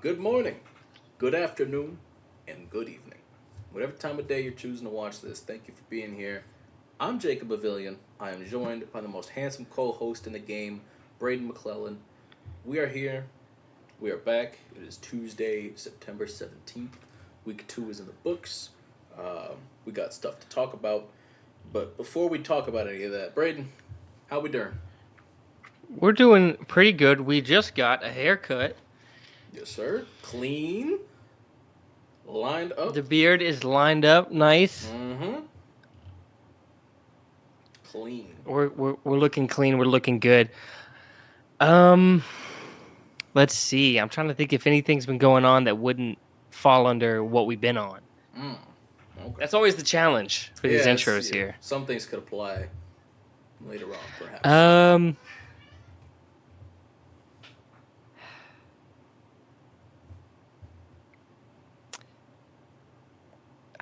good morning, good afternoon, and good evening. Whatever time of day you're choosing to watch this, thank you for being here. I'm Jacob Avillion. I am joined by the most handsome co-host in the game, Brayden McClellan. We are here. We are back. It is Tuesday, September 17th. Week 2 is in the books. We got stuff to talk about. But before we talk about any of that, Brayden, how we doing? We're doing pretty good. We just got a haircut. Yes, sir. Clean. Lined The up. beard is lined up nice. Mm-hmm. Clean. We're looking clean. We're looking good. Um, let's see. I'm trying to think if anything's been going on that wouldn't fall under what we've been on. Mm. Okay. That's always the challenge for these intros Yeah. here. Some things could apply later on, perhaps. Um,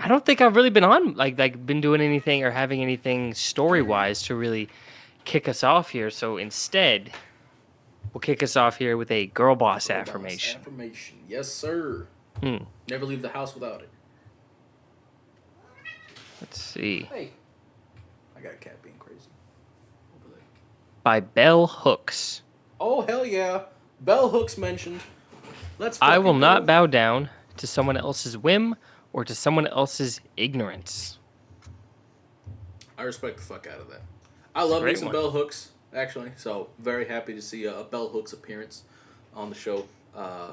I don't think I've really been on like been doing anything or having anything story wise to really kick us off here. So instead, we'll kick us off here with a girl boss Girl boss affirmation. affirmation. Yes, sir. Hmm. Never leave the house without it. Let's see. Hey. I got a cat being crazy. Over there. By Bell Hooks. Oh, hell yeah. Bell Hooks mentioned. Let's I will fucking not go. bow down to someone else's whim or to someone else's ignorance. I respect the fuck out of that. I love me great some one. Bell Hooks, actually. So, very happy to see a Bell Hooks appearance on the show. I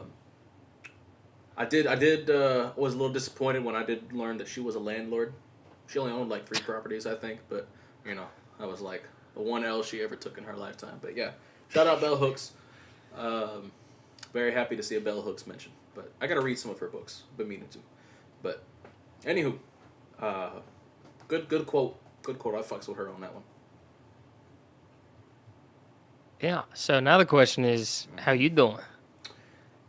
was a little disappointed when I did learn that she was a landlord. She only owned like 3 properties, I think, but I was like the one L she ever took in her lifetime. But yeah, shout out Bell Hooks. Very happy to see a Bell Hooks mention. But I gotta read some of her books. Been meaning to. But anywho, good quote. Good quote. I fucks with her on that one. Yeah. So now the question is, how you doing?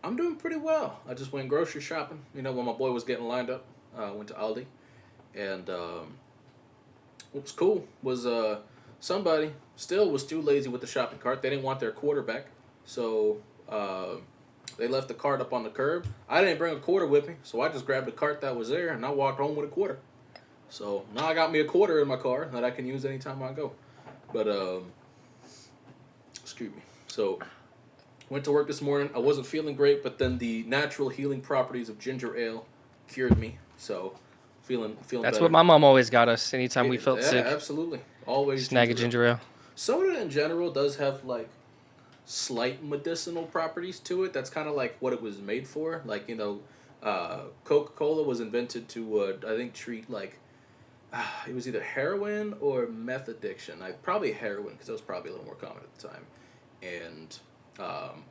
I'm doing pretty well. I just went grocery shopping. When my boy was getting lined up, went to Aldi, and what was cool was somebody still was too lazy with the shopping cart. They didn't want their quarter back, so they left the cart up on the curb. I didn't bring a quarter with me, so I just grabbed the cart that was there and I walked home with a quarter. So now I got me a quarter in my car that I can use anytime I go. But excuse me. So went to work this morning. I wasn't feeling great, but then the natural healing properties of ginger ale cured me. So feeling That's better. what my mom always got us anytime we felt sick. Absolutely. Always Snag a ginger ale. Soda in general does have like slight medicinal properties to it. That's kind of like what it was made for. Like, Coca-Cola was invented to I think treat like it was either heroin or meth addiction. Probably heroin because that was probably a little more common at the time. And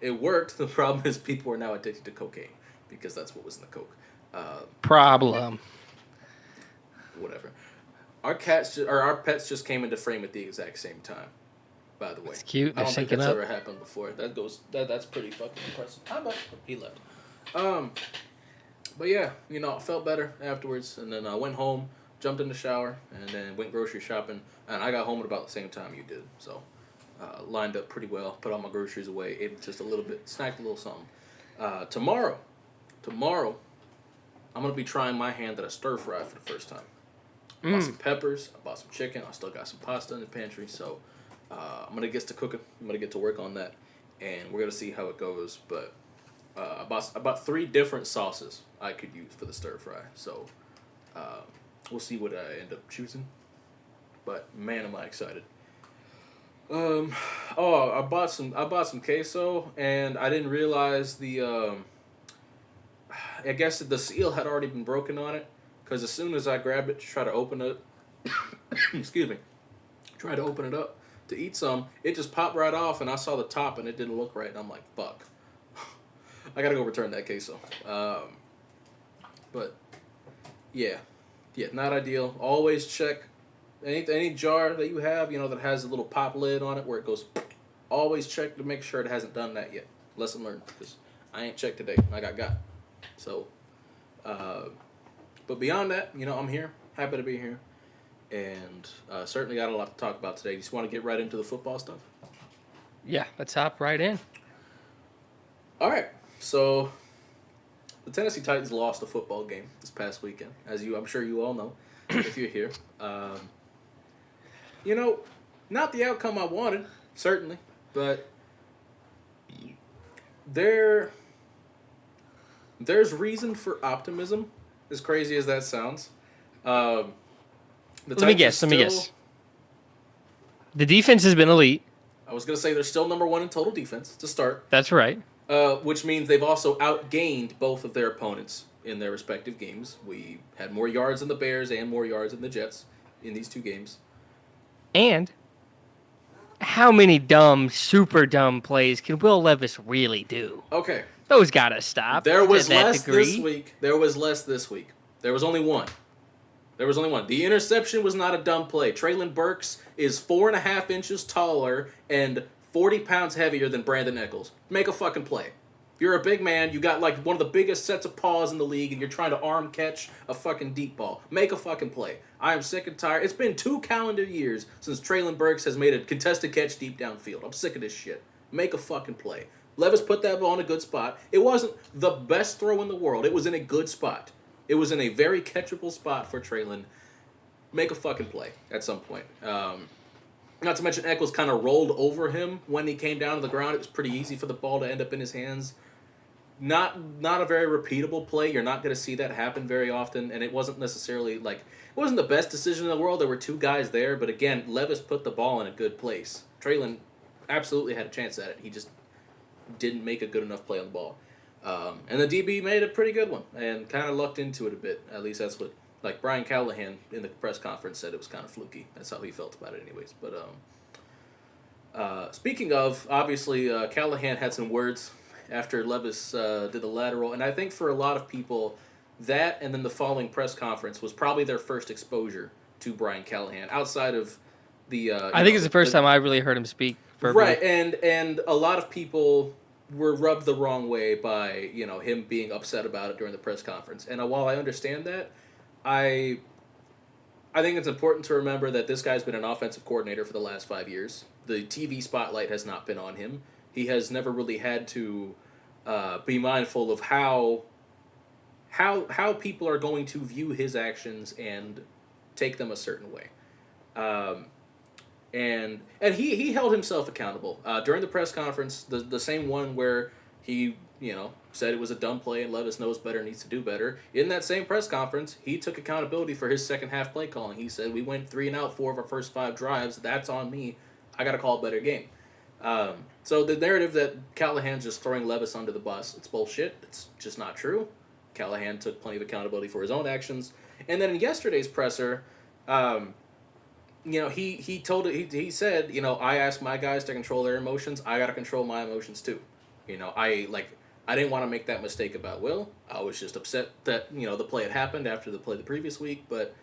it worked. The problem is people are now addicted to cocaine because that's what was in the Coke. Problem. Whatever. Our pets just came into frame at the exact same time. By the way, It's cute. I They're don't think syncing that's up. ever happened before. That's pretty fucking impressive. He left. But yeah, I felt better afterwards, and then I went home, jumped in the shower, and then went grocery shopping, and I got home at about the same time you did. So, lined up pretty well. Put all my groceries away. Ate just a little bit. Snacked a little something. Tomorrow, I'm gonna be trying my hand at a stir fry for the first time. I bought some peppers. I bought some chicken. I still got some pasta in the pantry, so I'm gonna get to cooking. I'm gonna get to work on that, and we're gonna see how it goes. But I bought 3 different sauces I could use for the stir fry. So we'll see what I end up choosing. But man, am I excited! I bought some queso, and I didn't realize I guess the seal had already been broken on it, because as soon as I grabbed it to try to open it, excuse me, try to open it up to eat some, it just popped right off, and I saw the top, and it didn't look right, and I'm like, fuck. I gotta go return that queso. But, yeah, not ideal. Always check any jar that you have, that has a little pop lid on it where it goes, always check to make sure it hasn't done that yet. Lesson learned, because I ain't checked today. I got. So, but beyond that, I'm here. Happy to be here. And certainly got a lot to talk about today. You just want to get right into the football stuff? Yeah, let's hop right in. All right. So, the Tennessee Titans lost a football game this past weekend, I'm sure you all know, if you're here. You know, not the outcome I wanted, certainly, but there's reason for optimism, as crazy as that sounds. The Let me guess. The defense has been elite. I was going to say they're still number one in total defense to start. That's right. Which means they've also outgained both of their opponents in their respective games. We had more yards than the Bears and more yards than the Jets in these two games. And how many super dumb plays can Will Levis really do? Okay. Those gotta stop. There was less this week. There was less this week. There was only one. The interception was not a dumb play. Traylon Burks is 4.5 inches taller and 40 pounds heavier than Brandon Echols. Make a fucking play. You're a big man. You got like one of the biggest sets of paws in the league, and you're trying to arm catch a fucking deep ball. Make a fucking play. I am sick and tired. It's been 2 calendar years since Traylon Burks has made a contested catch deep downfield. I'm sick of this shit. Make a fucking play. Levis put that ball in a good spot. It wasn't the best throw in the world. It was in a good spot. It was in a very catchable spot for Traylon. Make a fucking play at some point. Not to mention Echols kind of rolled over him when he came down to the ground. It was pretty easy for the ball to end up in his hands. Not a very repeatable play. You're not going to see that happen very often, and it wasn't necessarily it wasn't the best decision in the world. There were 2 guys there, but again, Levis put the ball in a good place. Traylon absolutely had a chance at it. He just didn't make a good enough play on the ball. And the DB made a pretty good one and kind of lucked into it a bit. At least that's what Brian Callahan in the press conference said it was kind of fluky. That's how he felt about it anyways. But speaking of, obviously, Callahan had some words after Levis did the lateral. And I think for a lot of people, that and then the following press conference was probably their first exposure to Brian Callahan outside of the... I think it's the first time I really heard him speak verbally. Right, and a lot of people were rubbed the wrong way by, him being upset about it during the press conference. And while I understand that, I think it's important to remember that this guy's been an offensive coordinator for the last 5 years. The TV spotlight has not been on him. He has never really had to be mindful of how people are going to view his actions and take them a certain way. And he held himself accountable during the press conference, the same one where he said it was a dumb play and Levis knows better, needs to do better. In that same press conference, he took accountability for his second half play calling. He said, we went 3 and out 4 of our first 5 drives. That's on me. I got to call a better game. So the narrative that Callahan's just throwing Levis under the bus, it's bullshit. It's just not true. Callahan took plenty of accountability for his own actions. And then in yesterday's presser, he said, I asked my guys to control their emotions. I got to control my emotions too. I didn't want to make that mistake about Will. I was just upset that, the play had happened after the play the previous week. But,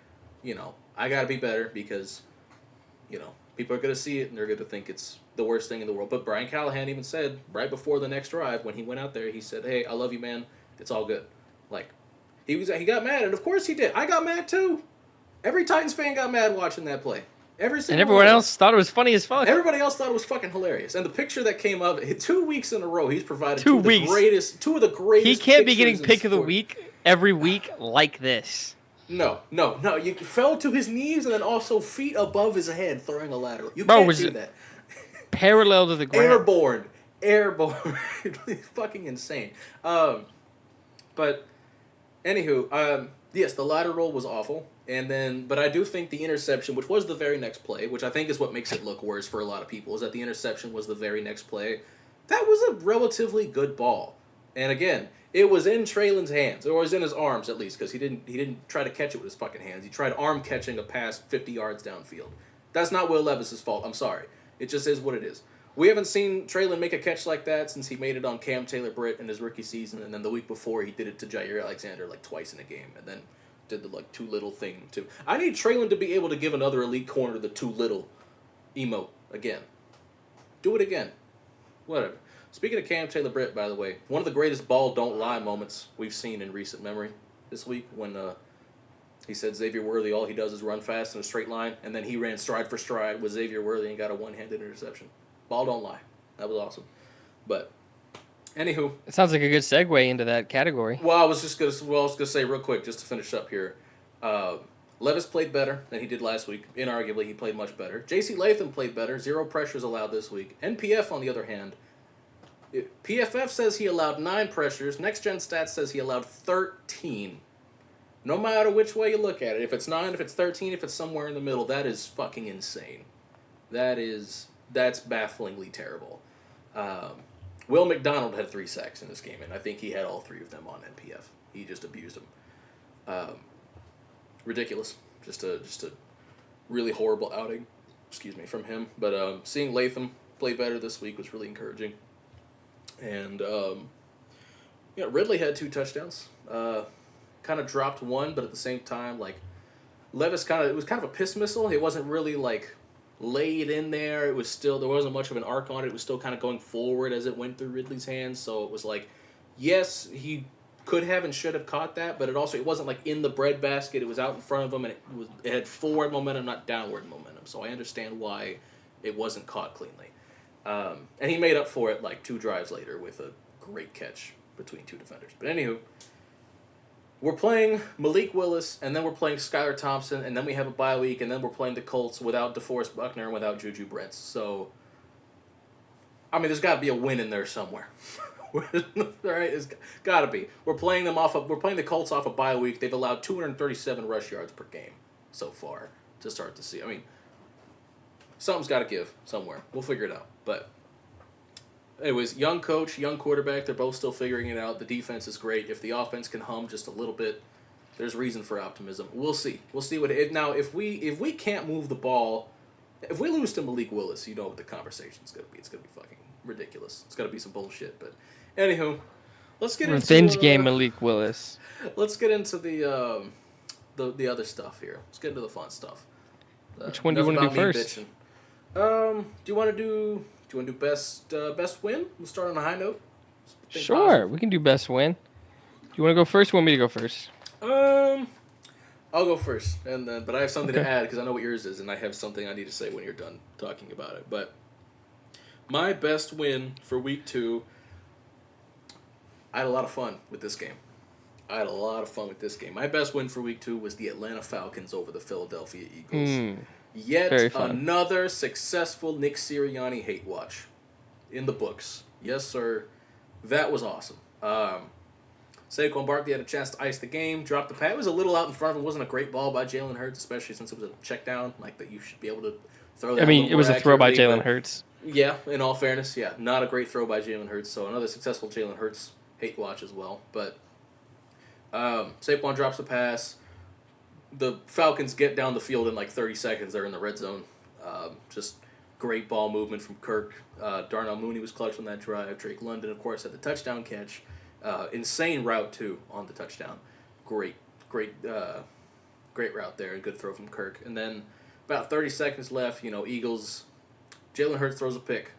I got to be better because, people are going to see it and they're going to think it's the worst thing in the world. But Brian Callahan even said right before the next drive when he went out there, he said, hey, I love you, man. It's all good. He got mad, and of course he did. I got mad too. Every Titans fan got mad watching that play. And everyone else thought it was funny as fuck. Everybody else thought it was fucking hilarious. And the picture that came of it, 2 weeks in a row, he's provided 2 of weeks. two of the greatest. He can't be getting pick of the week every week like this. No. You fell to his knees and then also feet above his head throwing a lateral. You can't do that. Parallel to the ground. Airborne. It's fucking insane. But anywho, yes, the lateral was awful. But I do think the interception, which was the very next play, which I think is what makes it look worse for a lot of people, is that the interception was the very next play. That was a relatively good ball. And again, it was in Traylon's hands, or it was in his arms at least, because he didn't try to catch it with his fucking hands. He tried arm catching a pass 50 yards downfield. That's not Will Levis's fault. I'm sorry. It just is what it is. We haven't seen Traylon make a catch like that since he made it on Cam Taylor-Britt in his rookie season, and then the week before he did it to Jair Alexander twice in a game, and then did the too little thing too. I need Traylon to be able to give another elite corner the too little emote again. Do it again. Whatever. Speaking of Cam Taylor-Britt, by the way, one of the greatest ball don't lie moments we've seen in recent memory this week when he said Xavier Worthy, all he does is run fast in a straight line, and then he ran stride for stride with Xavier Worthy and got a one-handed interception. Ball don't lie. That was awesome. But Anywho, It sounds like a good segue into that category. I was gonna say real quick, just to finish up here. Uh, Levis played better than he did last week. Inarguably, he played much better. J.C. Latham played better. 0 pressures allowed this week. NPF, on the other hand, PFF says he allowed 9 pressures. Next Gen Stats says he allowed 13. No matter which way you look at it, if it's 9, if it's 13, if it's somewhere in the middle, that is fucking insane. That's bafflingly terrible. Will McDonald had 3 sacks in this game, and I think he had all 3 of them on NPF. He just abused them. Ridiculous. Just a really horrible outing. Excuse me, from him. But seeing Latham play better this week was really encouraging. And Ridley had 2 touchdowns. Kind of dropped one, but at the same time, like Levis it was kind of a piss missile. It wasn't really like laid in there. It was still, there wasn't much of an arc on it. It was still kind of going forward as it went through Ridley's hands. So it was like, yes, he could have and should have caught that, but it wasn't like in the breadbasket. It was out in front of him, and it had forward momentum, not downward momentum. So I understand why it wasn't caught cleanly. And he made up for it like 2 drives later with a great catch between 2 defenders. But anywho, we're playing Malik Willis, and then we're playing Skylar Thompson, and then we have a bye week, and then we're playing the Colts without DeForest Buckner and without Juju Brents. So, I mean, there's got to be a win in there somewhere. All right, it's got to be. We're playing the Colts off a bye week. They've allowed 237 rush yards per game so far to start to see. I mean, something's got to give somewhere. We'll figure it out. But anyways, young coach, young quarterback, they're both still figuring it out. The defense is great. If the offense can hum just a little bit, there's reason for optimism. We'll see. We'll see now if we can't move the ball, if we lose to Malik Willis, you know what the conversation's going to be. It's going to be fucking ridiculous. It's got to be some bullshit. But anywho, let's get into Revenge game Malik Willis. Let's get into the other stuff here. Let's get into the fun stuff. Which one do you want to do first? Do you want to do best win? We'll start on a high note. Sure, positive. We can do best win. Do you want to go first? Or want me to go first? I'll go first, but I have something to add because I know what yours is, and I have something I need to say when you're done talking about it. But my best win for week 2, I had a lot of fun with this game. My best win for week 2 was the Atlanta Falcons over the Philadelphia Eagles. Yet another successful Nick Sirianni hate watch in the books. Yes, sir. That was awesome. Saquon Barkley had a chance to ice the game, dropped the pass. It was a little out in front of him. It wasn't a great ball by Jalen Hurts, especially since it was a check down, like that you should be able to throw that. I mean, it was a throw by Jalen Hurts. Yeah, in all fairness, yeah. Not a great throw by Jalen Hurts, so another successful Jalen Hurts hate watch as well. But Saquon drops the pass. The Falcons get down the field in like 30 seconds. They're in the red zone. Just great ball movement from Kirk. Darnell Mooney was clutch on that drive. Drake London, of course, had the touchdown catch. Insane route, too, on the touchdown. Great route there. A good throw from Kirk. And then about 30 seconds left, Eagles, Jalen Hurts throws a pick.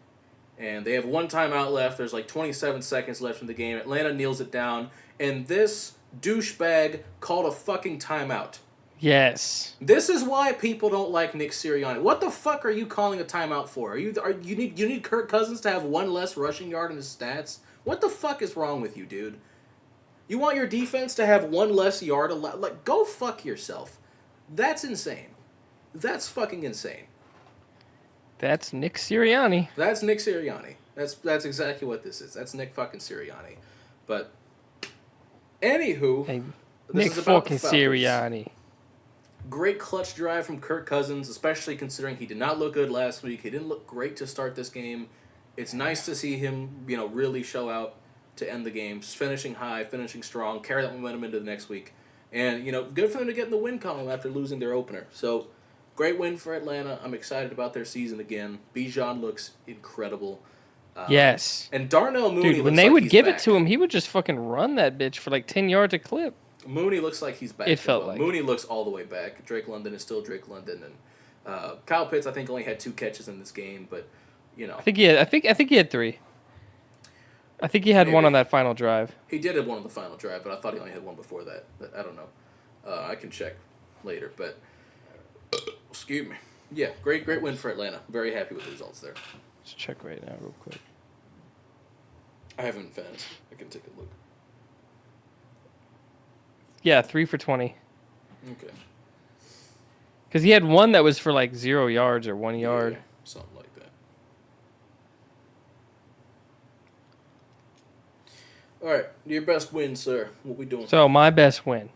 And they have 1 timeout left. There's like 27 seconds left in the game. Atlanta kneels it down. And this douchebag called a fucking timeout. Yes. This is why people don't like Nick Sirianni. What the fuck are you calling a timeout for? You need Kirk Cousins to have 1 less rushing yard in his stats? What the fuck is wrong with you, dude? You want your defense to have 1 less yard? Like, go fuck yourself. That's insane. That's fucking insane. That's Nick Sirianni. That's Nick Sirianni. That's exactly what this is. That's Nick fucking Sirianni. But anywho, hey, Nick fucking Sirianni. Great clutch drive from Kirk Cousins, especially considering he did not look good last week. He didn't look great to start this game. It's nice to see him, really show out to end the game, finishing high, finishing strong, carry that momentum into the next week. And, good for them to get in the win column after losing their opener. So, great win for Atlanta. I'm excited about their season again. Bijan looks incredible. Yes. And Darnell Mooney Dude, when they would give it to him, he would just fucking run that bitch for like 10 yards a clip. Mooney looks like he's back. It felt like. Mooney looks all the way back. Drake London is still Drake London. And Kyle Pitts, I think, only had 2 catches in this game, but, I think he had 3. I think he had maybe 1 on that final drive. He did have 1 on the final drive, but I thought he only had 1 before that. But I don't know. I can check later, but excuse me. Yeah, great win for Atlanta. Very happy with the results there. Let's check right now real quick. I haven't fantasy. I can take a look. Yeah, 3 for 20. Okay. Because he had one that was for like 0 yards or 1 yard. Yeah, something like that. All right, your best win, sir. What we doing? So my best win,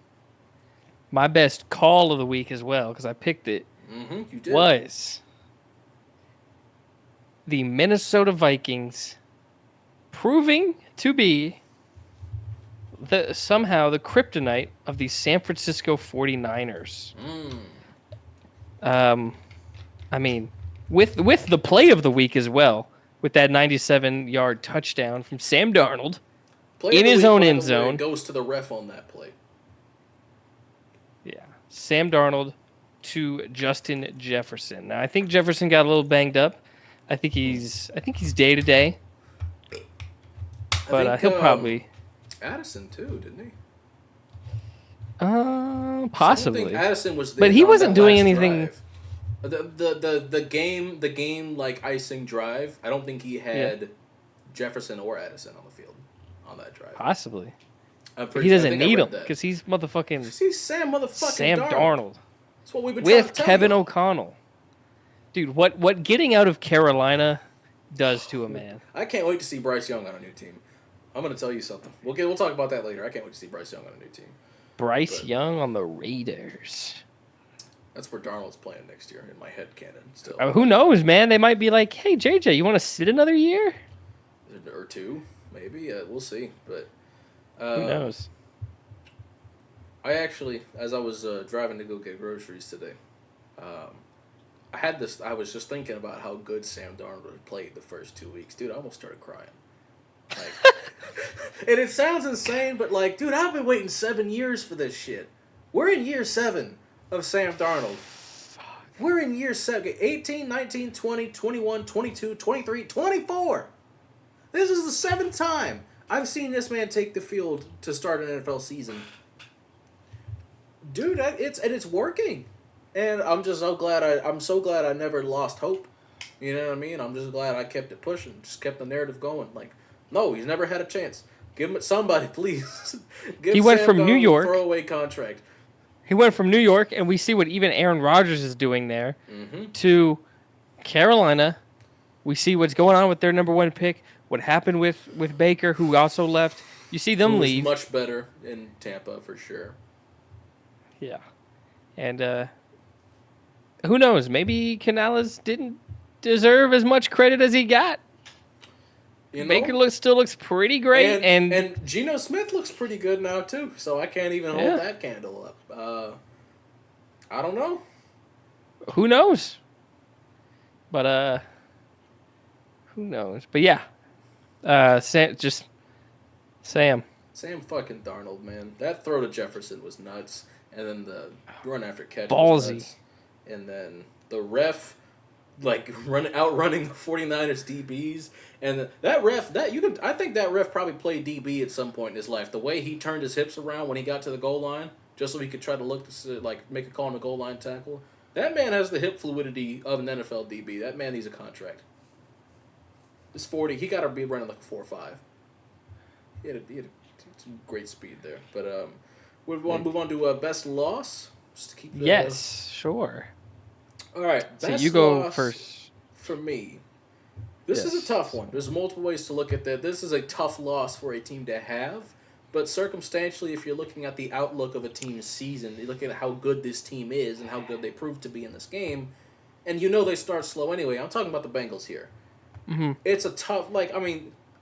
my best call of the week as well, because I picked it, You did. was the Minnesota Vikings proving to be somehow the kryptonite of the San Francisco 49ers. I mean, with the play of the week as well, with that 97-yard touchdown from Sam Darnold Play of in the his week, own by end the way, zone. goes to the ref on that play. Yeah, Sam Darnold to Justin Jefferson. Now I think Jefferson got a little banged up. I think he's day to day, but he'll probably Addison too, didn't he? possibly. I don't think Addison was there, but he on wasn't that doing last anything. drive. The game like icing drive. I don't think he had Jefferson or Addison on the field on that drive. Possibly. He doesn't need him because he's motherfucking He's Sam Darnold. That's what we've been trying to With tell Kevin you. O'Connell. Dude, what getting out of Carolina does to a man. I can't wait to see Bryce Young on a new team. I'm going to tell you something. We'll talk about that later. I can't wait to see Bryce Young on a new team. Bryce Young on the Raiders. That's where Darnold's playing next year in my head canon still. Who knows, man? They might be like, hey, JJ, you want to sit another year? Or two, maybe. We'll see. But who knows? I actually, as I was driving to go get groceries today, I was just thinking about how good Sam Darnold had played the first 2 weeks. Dude, I almost started crying. Like, and it sounds insane, but like, dude, I've been waiting 7 years for this shit. We're in year 7 of Sam Darnold. We're in year 7. 18, 19, 20, 21, 22, 23, 24. This is the 7th time I've seen this man take the field to start an NFL season. Dude, it's working. And I'm just so glad I never lost hope. You know what I mean? I'm just glad I kept it pushing, just kept the narrative going. Like, no, he's never had a chance. Give him somebody, please. He went from New York, a throwaway contract. He went from New York, and we see what even Aaron Rodgers is doing there, to Carolina. We see what's going on with their number 1 pick. What happened with Baker, who also left. You see them leave. Much better in Tampa for sure. Yeah, and who knows? Maybe Canales didn't deserve as much credit as he got. You know? Baker still looks pretty great, and Geno Smith looks pretty good now too. So I can't even hold that candle up. I don't know. Who knows? But who knows? But yeah, Sam. Sam fucking Darnold, man. That throw to Jefferson was nuts, and then the run after catch was nuts. And then the ref, like outrunning the 49ers DBs, and that ref I think that ref probably played DB at some point in his life. The way he turned his hips around when he got to the goal line, just so he could try to make a call on a goal line tackle. That man has the hip fluidity of an NFL DB. That man needs a contract. He's 40. He got to be running like a 4.5. He had some great speed there. But we want to move on to best loss. Just to keep sure. All right. So you go first. For me. This is a tough one. There's multiple ways to look at that. This is a tough loss for a team to have. But circumstantially, if you're looking at the outlook of a team's season, you're looking at how good this team is and how good they prove to be in this game, and you know they start slow anyway. I'm talking about the Bengals here. Mm-hmm. It's a tough,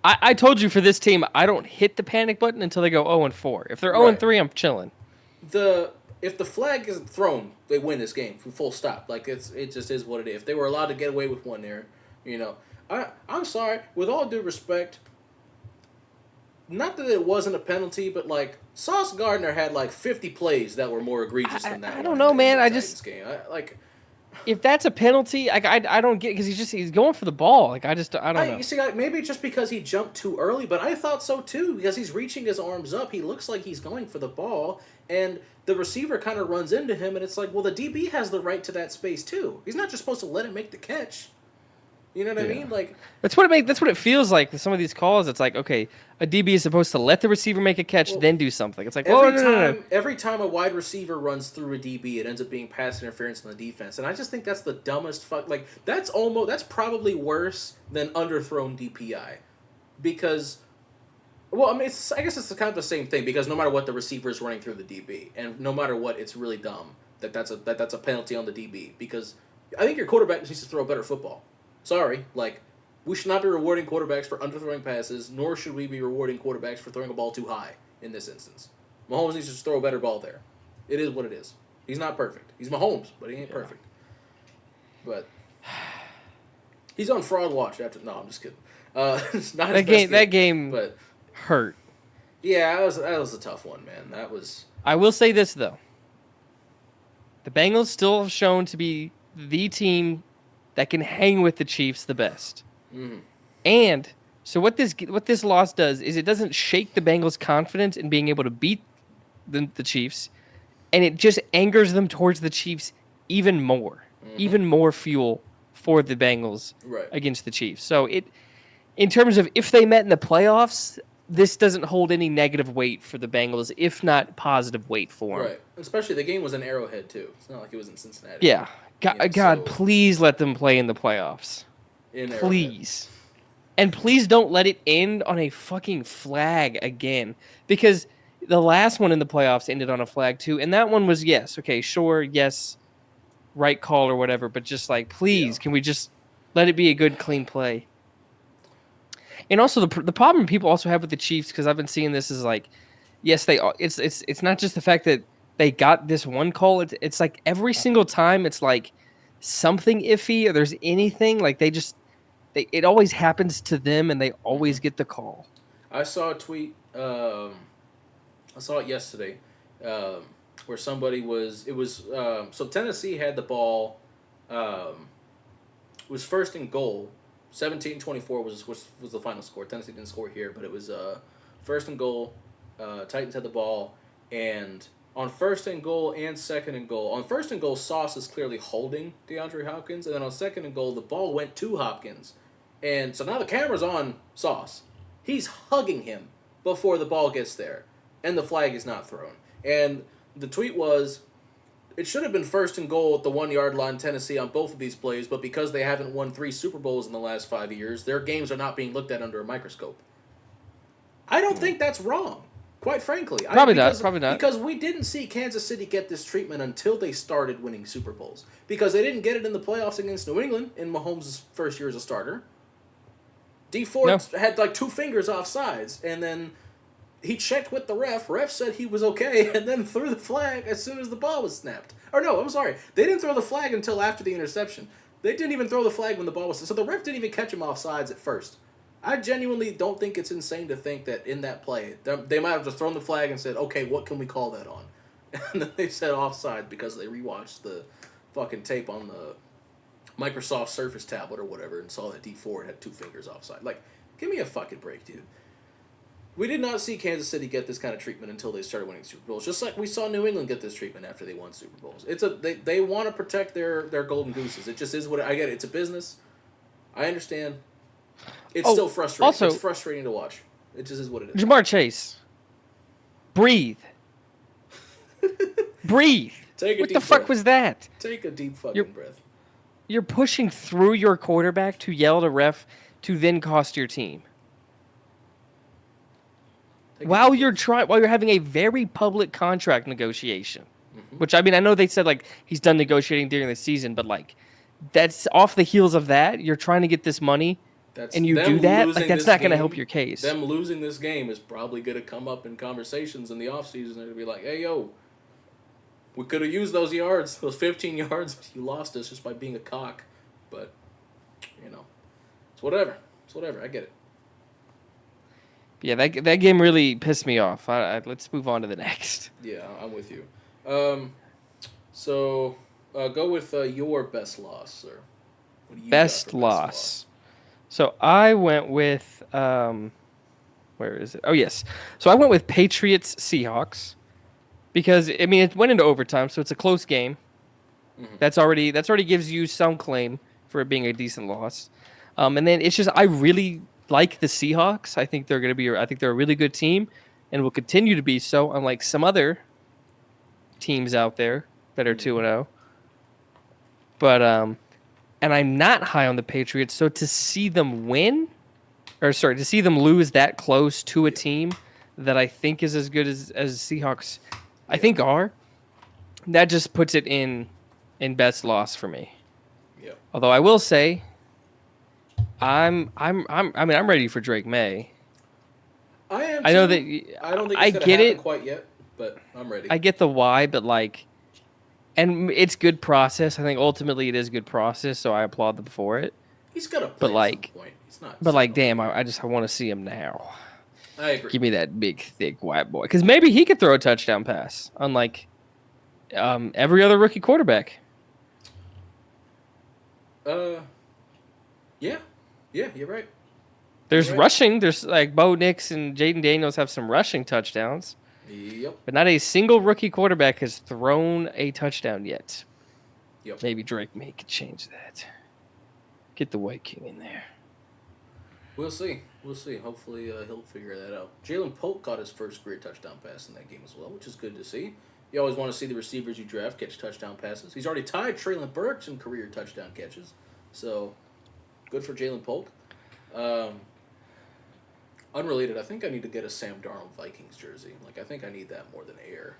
I told you for this team, I don't hit the panic button until they go 0-4. If they're 0-3, I'm chilling. If the flag isn't thrown, they win this game. Full stop. It just is what it is. If they were allowed to get away with one there, I'm sorry. With all due respect, not that it wasn't a penalty, but Sauce Gardner had 50 plays that were more egregious than that. I don't know, man. If that's a penalty, I don't get, because he's going for the ball. I don't know. You see, maybe just because he jumped too early, but I thought so too, because he's reaching his arms up. He looks like he's going for the ball, and the receiver kind of runs into him, and it's well, the DB has the right to that space too. He's not just supposed to let him make the catch. You know what I mean? Like that's what it feels like with some of these calls. It's like, okay, a DB is supposed to let the receiver make a catch, then do something. It's like, well, no. Every time a wide receiver runs through a DB, it ends up being pass interference on the defense, and I just think that's the dumbest fuck. Like that's probably worse than underthrown DPI, because, well, I mean, I guess it's kind of the same thing because no matter what, the receiver is running through the DB, and no matter what, it's really dumb that's a penalty on the DB because I think your quarterback needs to throw a better football. Sorry, like. We should not be rewarding quarterbacks for underthrowing passes, nor should we be rewarding quarterbacks for throwing a ball too high in this instance. Mahomes needs to just throw a better ball there. It is what it is. He's not perfect. He's Mahomes, but he ain't perfect. But he's on fraud watch after. No, I'm just kidding. It's not that game but hurt. Yeah, that was a tough one, man. That was. I will say this though. The Bengals still have shown to be the team that can hang with the Chiefs the best. Mm-hmm. And so what this loss does is it doesn't shake the Bengals' confidence in being able to beat the Chiefs, and it just angers them towards the Chiefs even more. Even more fuel for the Bengals against the Chiefs. So in terms of if they met in the playoffs, this doesn't hold any negative weight for the Bengals, if not positive weight for them. Right. Especially the game was in Arrowhead, too. It's not like it was in Cincinnati. Yeah. God, please let them play in the playoffs. Please. And please don't let it end on a fucking flag again. Because the last one in the playoffs ended on a flag too. And that one was, yes, right call or whatever. But just like, please, can we just let it be a good, clean play? And also the problem people also have with the Chiefs, because I've been seeing this, is like, yes, it's not just the fact that they got this one call. It's like every single time it's like something iffy or there's anything, like it always happens to them, and they always get the call. I saw a tweet. I saw it yesterday, where somebody was. It was so Tennessee had the ball. It was first and goal. 17-24 was the final score. Tennessee didn't score here, but it was first and goal. Titans had the ball, and on first and goal and second and goal. On first and goal, Sauce is clearly holding DeAndre Hopkins, and then on second and goal, the ball went to Hopkins. And so now the camera's on Sauce. He's hugging him before the ball gets there, and the flag is not thrown. And the tweet was, it should have been first and goal at the 1 yard line, Tennessee, on both of these plays, but because they haven't won 3 Super Bowls in the last 5 years, their games are not being looked at under a microscope. I don't think that's wrong, quite frankly. Probably not. Because we didn't see Kansas City get this treatment until they started winning Super Bowls. Because they didn't get it in the playoffs against New England in Mahomes' first year as a starter. D Ford had like 2 fingers off sides, and then he checked with the ref. Ref said he was okay, and then threw the flag as soon as the ball was snapped. Or no, I'm sorry. They didn't throw the flag until after the interception. They didn't even throw the flag when the ball was... So the ref didn't even catch him off sides at first. I genuinely don't think it's insane to think that in that play, they might have just thrown the flag and said, okay, what can we call that on? And then they said offside because they rewatched the fucking tape on the Microsoft Surface tablet or whatever and saw that D Ford had 2 fingers offside. Like, give me a fucking break, dude. We did not see Kansas City get this kind of treatment until they started winning Super Bowls. Just like we saw New England get this treatment after they won Super Bowls. They want to protect their golden gooses. It just is what I get. It's a business. I understand. It's still frustrating. Also, it's frustrating to watch. It just is what it is. Jamar Chase, breathe. Breathe. What the fuck was that? Take a deep fucking breath. You're pushing through your quarterback to yell at a ref to then cost your team. While you're having a very public contract negotiation, which I mean, I know they said like he's done negotiating during the season, but like that's off the heels of that. You're trying to get this money, and you do that. Like that's not going to help your case. Them losing this game is probably going to come up in conversations in the offseason. They're going to be like, "Hey, yo, we could have used those yards, those 15 yards. You lost us just by being a cock." But it's whatever. It's whatever. I get it. Yeah, that game really pissed me off. Let's move on to the next. Yeah, I'm with you. So go with your best loss, sir. What do you best loss? So I went with where is it? Oh yes. So I went with Patriots Seahawks because I mean it went into overtime, so it's a close game. Mm-hmm. That's already gives you some claim for it being a decent loss. And then it's just I really like the Seahawks. I think they're going to be. I think they're a really good team, and will continue to be so. Unlike some other teams out there that are 2-0. But and I'm not high on the Patriots. So to see them win, to see them lose that close to a team that I think is as good as Seahawks, I think are. That just puts it in best loss for me. Yeah. Although I will say, I'm ready for Drake May. I am. I know too. that I don't think I it's gonna get happen it quite yet, but I'm ready. I get the why, but like, and it's good process. I think ultimately it is good process, so I applaud them for it. He's gonna play But like, at some point. He's not. but like, damn, I want to see him now. I agree. Give me that big, thick white boy, because maybe he could throw a touchdown pass, unlike every other rookie quarterback. Yeah, you're right. There's Right. rushing. There's like Bo Nix and Jaden Daniels have some rushing touchdowns. Yep. But not a single rookie quarterback has thrown a touchdown yet. Yep. Maybe Drake May could change that. Get the White King in there. We'll see. Hopefully he'll figure that out. Jalen Polk got his first career touchdown pass in that game as well, which is good to see. You always want to see the receivers you draft catch touchdown passes. He's already tied Traylon Burks in career touchdown catches. So, good for Jalen Polk. Unrelated, I think I need to get a Sam Darnold Vikings jersey. Like, I think I need that more than air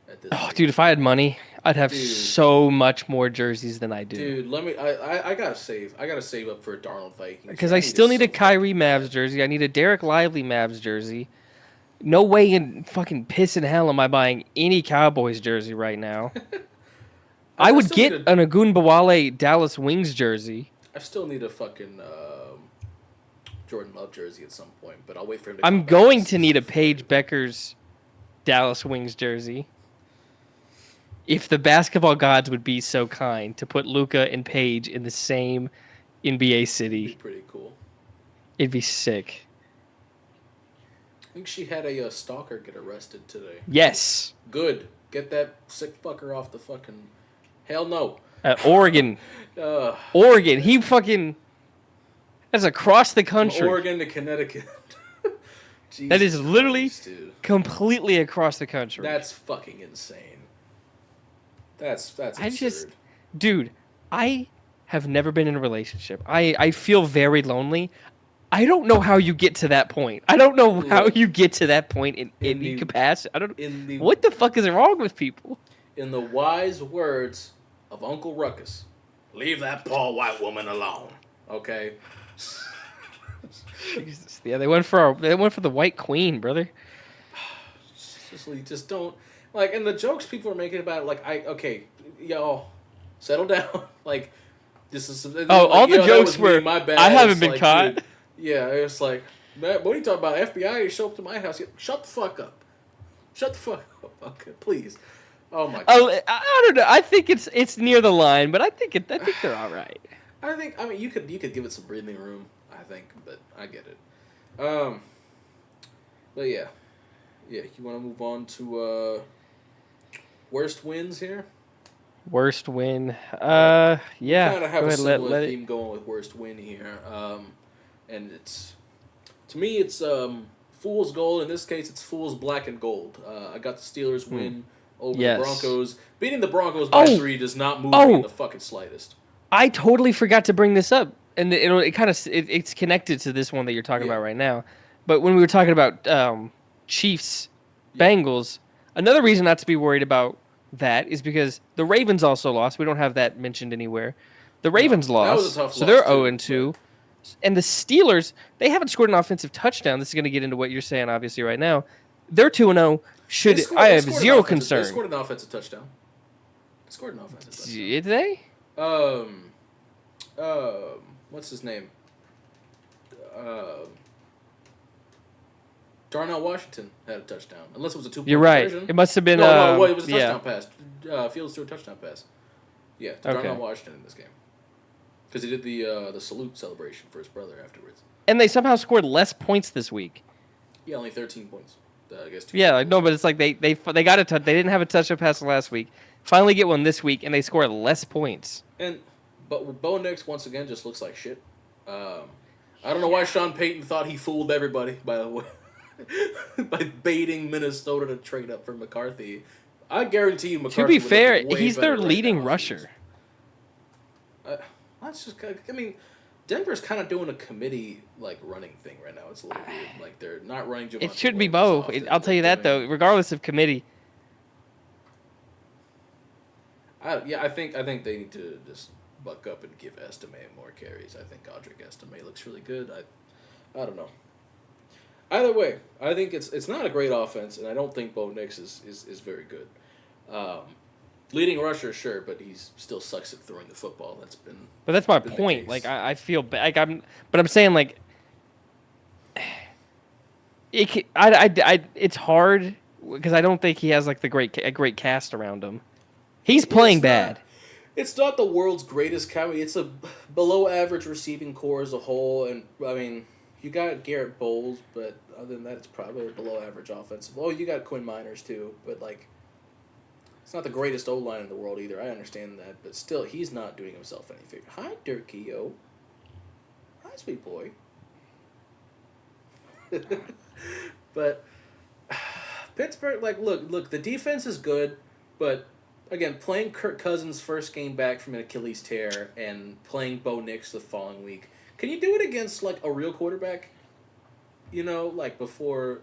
at this point. Dude, if I had money, I'd have so much more jerseys than I do. Dude, let me. I gotta save. I gotta save up for a Darnold Vikings. Because I still need a Kyrie Mavs jersey. I need a Derek Lively Mavs jersey. No way in fucking piss and hell am I buying any Cowboys jersey right now. I would get an Ogunbowale Dallas Wings jersey. I still need a fucking Jordan Love jersey at some point, but I'll wait for him to. I'm going to need a Paige Becker's Dallas Wings jersey. If the basketball gods would be so kind to put Luka and Paige in the same NBA city. It'd be pretty cool. It'd be sick. I think she had a stalker get arrested today. Yes. Good. Get that sick fucker off the fucking. Hell no. Oregon. Oregon. He fucking. That's across the country. From Oregon to Connecticut. That is literally Christ, completely across the country. That's fucking insane. That's absurd. Dude, I have never been in a relationship. I feel very lonely. I don't know how you get to that point. I don't know how you get to that point in any capacity. I don't. What the fuck is wrong with people? In the wise words of Uncle Ruckus, leave that poor white woman alone. Okay. Jesus. Yeah, they went for the White Queen, brother. Just don't like. And the jokes people are making about it, like y'all, settle down. Like this is. All the jokes were. My bad. I haven't been caught. Dude, yeah, it's like, man, what are you talking about? FBI? You show up to my house. Shut the fuck up. Shut the fuck up. Okay, please. Oh my god. I don't know. I think it's near the line, but I think they're all right. I mean, you could give it some breathing room. I think, but I get it. But yeah. You want to move on to worst wins here? Worst win. Yeah. We kind of have a similar theme going with worst win here. And it's, to me, it's fool's gold. In this case, it's fool's black and gold. I got the Steelers win over the Broncos. Beating the Broncos by 3 does not move me in the fucking slightest. I totally forgot to bring this up, and it's connected to this one that you're talking about right now. But when we were talking about Chiefs, Bengals, another reason not to be worried about that is because the Ravens also lost. We don't have that mentioned anywhere. The Ravens lost, that was a tough so loss they're 0-2. And the Steelers, they haven't scored an offensive touchdown. This is going to get into what you're saying, obviously, right now. They're 2-0. I have zero concern. They scored an offensive touchdown. Did they? What's his name? Darnell Washington had a touchdown. Unless it was a 2-point You're right. conversion. It must have been. No, it was a touchdown pass. Fields threw a touchdown pass. Yeah, to Darnell Washington in this game. Because he did the salute celebration for his brother afterwards. And they somehow scored less points this week. Yeah, only 13 points. I guess. But it's like they got a touch. They didn't have a touchdown pass last week. Finally get one this week, and they score less points. But Bo Nix once again just looks like shit. I don't know why Sean Payton thought he fooled everybody, by the way, by baiting Minnesota to trade up for McCarthy. I guarantee you To McCarthy be would look fair, way he's better their right leading now if he was. rusher. That's just, I mean, Denver's kind of doing a committee like running thing right now. It's a little weird. Like they're not running It Javonte should be Williams as both. often. I'll tell They're you that doing. though, regardless of committee. I think they need to just buck up and give Estime more carries. I think Audric Estime looks really good. I don't know. Either way, I think it's not a great offense, and I don't think Bo Nix is very good. Um, Leading rusher, sure, but he still sucks at throwing the football. But that's my been the point. case. Like I feel like but I'm saying like it's hard because I don't think he has like a great cast around him. He's playing bad. It's not the world's greatest cast. It's a below average receiving core as a whole, and I mean you got Garrett Bowles, but other than that, it's probably a below average offensive. Oh, you got Quinn Miners too, but like. It's not the greatest O-line in the world either. I understand that, but still, he's not doing himself any favor. Hi, Dirkio. Hi, sweet boy. But Pittsburgh, like, look, the defense is good, but again, playing Kirk Cousins' first game back from an Achilles tear and playing Bo Nix the following week, can you do it against like a real quarterback? You know, like before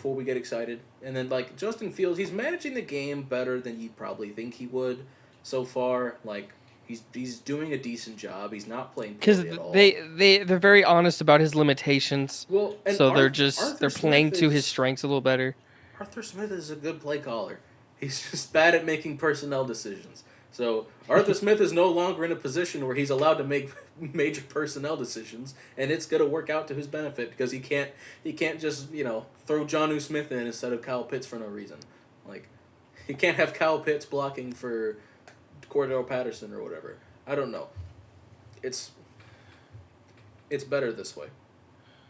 we get excited. And then, like, Justin Fields, he's managing the game better than you'd probably think he would so far. Like, he's doing a decent job. He's not playing poorly at all. They're very honest about his limitations. Well, and so Arthur they're playing Smith to his strengths a little better. Arthur Smith is a good play caller. He's just bad at making personnel decisions. So Arthur Smith is no longer in a position where he's allowed to make major personnel decisions, and it's going to work out to his benefit because he can't just throw Jonnu Smith in instead of Kyle Pitts for no reason. Like he can't have Kyle Pitts blocking for Cordell Patterson or whatever. I don't know. It's better this way.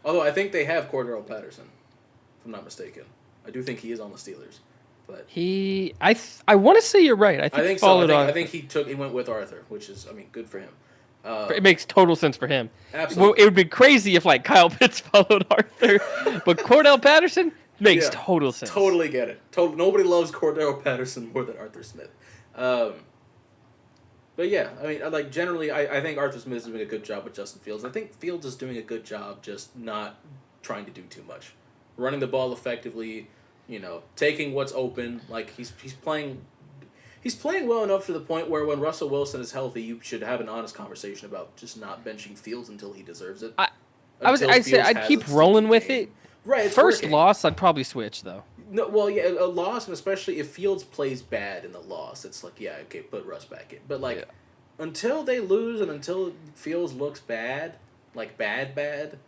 Although I think they have Cordell Patterson, if I'm not mistaken. I do think he is on the Steelers. But I want to say you're right. I think so. I think he went with Arthur, which is good for him. It makes total sense for him. Absolutely. Well, it would be crazy if like Kyle Pitts followed Arthur, but Cordell Patterson makes total sense. Totally get it. Nobody loves Cordell Patterson more than Arthur Smith. But yeah, I mean, like generally, I think Arthur Smith is doing a good job with Justin Fields. I think Fields is doing a good job, just not trying to do too much, running the ball effectively. Taking what's open. Like he's playing well enough to the point where when Russell Wilson is healthy, you should have an honest conversation about just not benching Fields until he deserves it. I'd keep rolling with it. Right. First loss, I'd probably switch though. No, well, yeah, a loss, and especially if Fields plays bad in the loss, it's like, yeah, okay, put Russ back in. But like, until they lose and until Fields looks bad, like bad.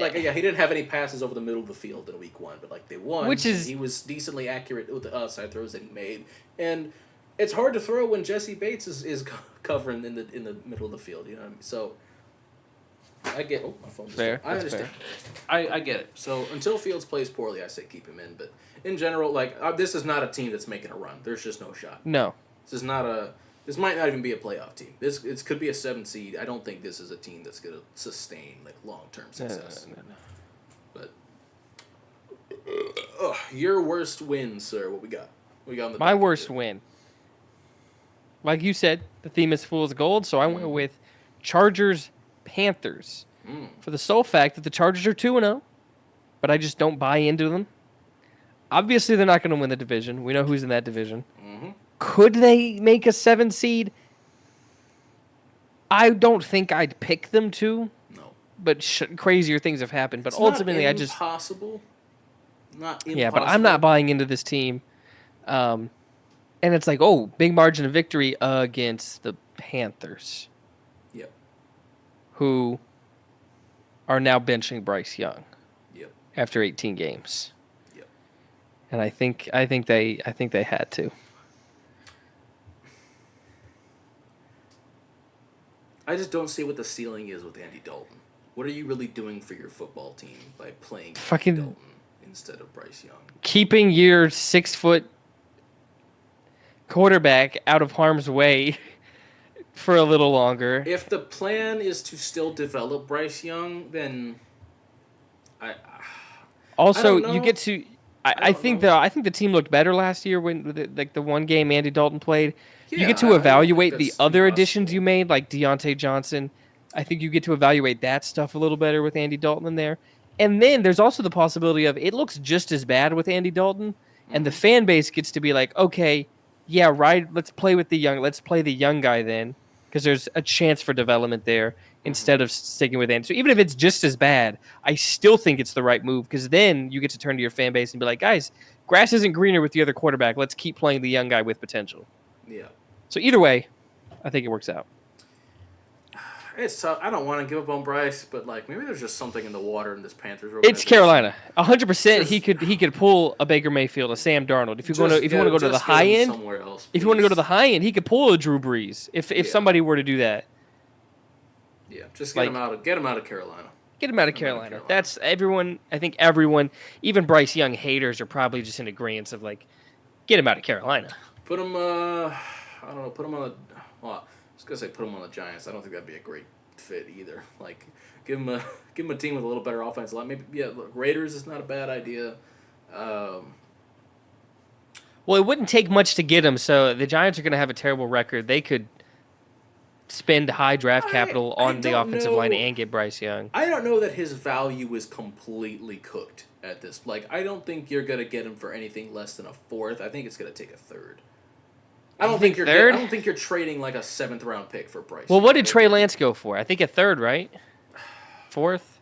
Like, yeah, he didn't have any passes over the middle of the field in week 1, but, like, they won. He was decently accurate with the outside throws that he made. And it's hard to throw when Jesse Bates is covering in the middle of the field, you know what I mean? So, I get... Oh, my phone just... Fair. I understand. I get it. So, until Fields plays poorly, I say keep him in. But, in general, like, this is not a team that's making a run. There's just no shot. No. This might not even be a playoff team. This could be a 7 seed. I don't think this is a team that's going to sustain like long-term success. No. But your worst win, sir. What we got? My worst win. Like you said, the theme is fool's gold, so I went with Chargers Panthers for the sole fact that the Chargers are 2-0, but I just don't buy into them. Obviously, they're not going to win the division. We know who's in that division. Mm-hmm. Could they make a 7 seed? I don't think I'd pick them to. No. But crazier things have happened. But ultimately, not impossible. Not impossible. Yeah, but I'm not buying into this team. And it's like, big margin of victory against the Panthers. Yep. Who are now benching Bryce Young. Yep. After 18 games. Yep. And I think they had to. I just don't see what the ceiling is with Andy Dalton. What are you really doing for your football team by playing Andy Dalton instead of Bryce Young? Keeping your 6-foot quarterback out of harm's way for a little longer. If the plan is to still develop Bryce Young, then I Also, don't you know. get to. I I don't think know. the team looked better last year when the one game Andy Dalton played. You Yeah, get to I don't think evaluate the that's other additions you impossible. made, like Deontay Johnson. I think you get to evaluate that stuff a little better with Andy Dalton in there. And then there's also the possibility of it looks just as bad with Andy Dalton, and the Hmm. fan base gets to be like, okay, yeah, right, let's play with the young, let's play the young guy then, because there's a chance for development there Hmm. instead of sticking with Andy. So even if it's just as bad, I still think it's the right move because then you get to turn to your fan base and be like, guys, grass isn't greener with the other quarterback. Let's keep playing the young guy with potential. Yeah. So either way, I think it works out. It's tough. I don't want to give up on Bryce, but like maybe there's just something in the water in this Panthers It's organization. Carolina. 100%. Just He could pull a Baker Mayfield, a Sam Darnold. If you want to go to the just get high him end, somewhere else, if you want to go to the please. high end, he could pull a Drew Brees if Yeah, somebody were to do that. yeah. Just Like get him out of Carolina. get him out of Get him out of Carolina. Carolina. That's everyone. I think everyone, even Bryce Young haters, are probably just in agreement of like, get him out of Carolina. Put him. I don't know. Put him on the. Well, I was gonna say put him on the Giants. I don't think that'd be a great fit either. Like, give him a give him a team with a little better offense. Like maybe Look, Raiders is not a bad idea. Um, Well, it wouldn't take much to get him. So the Giants are going to have a terrible record. They could spend high draft capital I on the don't offensive line know. and get Bryce Young. I don't know that his value is completely cooked at this. Like, I don't think you're gonna get him for anything less than a fourth. I think it's gonna take a third. I You don't think think third? I don't think you're trading like a seventh round pick for Bryce. Well, Young. what did Trey Lance go for? I think a third, right? Fourth.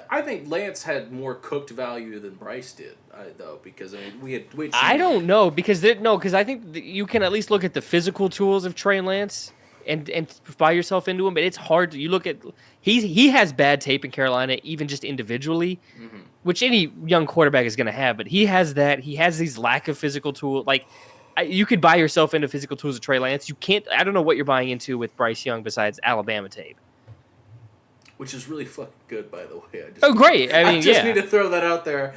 I think Lance had more cooked value than Bryce did, though, because I mean we'd I seen. don't know because I think you can at least look at the physical tools of Trey Lance and buy yourself into him. But it's hard. You look at he has bad tape in Carolina, even just individually, Mm-hmm. which any young quarterback is going to have. But he has that. He has these lack of physical tools. Like you could buy yourself into physical tools of Trey Lance. You can't. I don't know what you're buying into with Bryce Young besides Alabama tape. Which is really fucking good, by the way. Oh, great! I I mean, just yeah, need to throw that out there.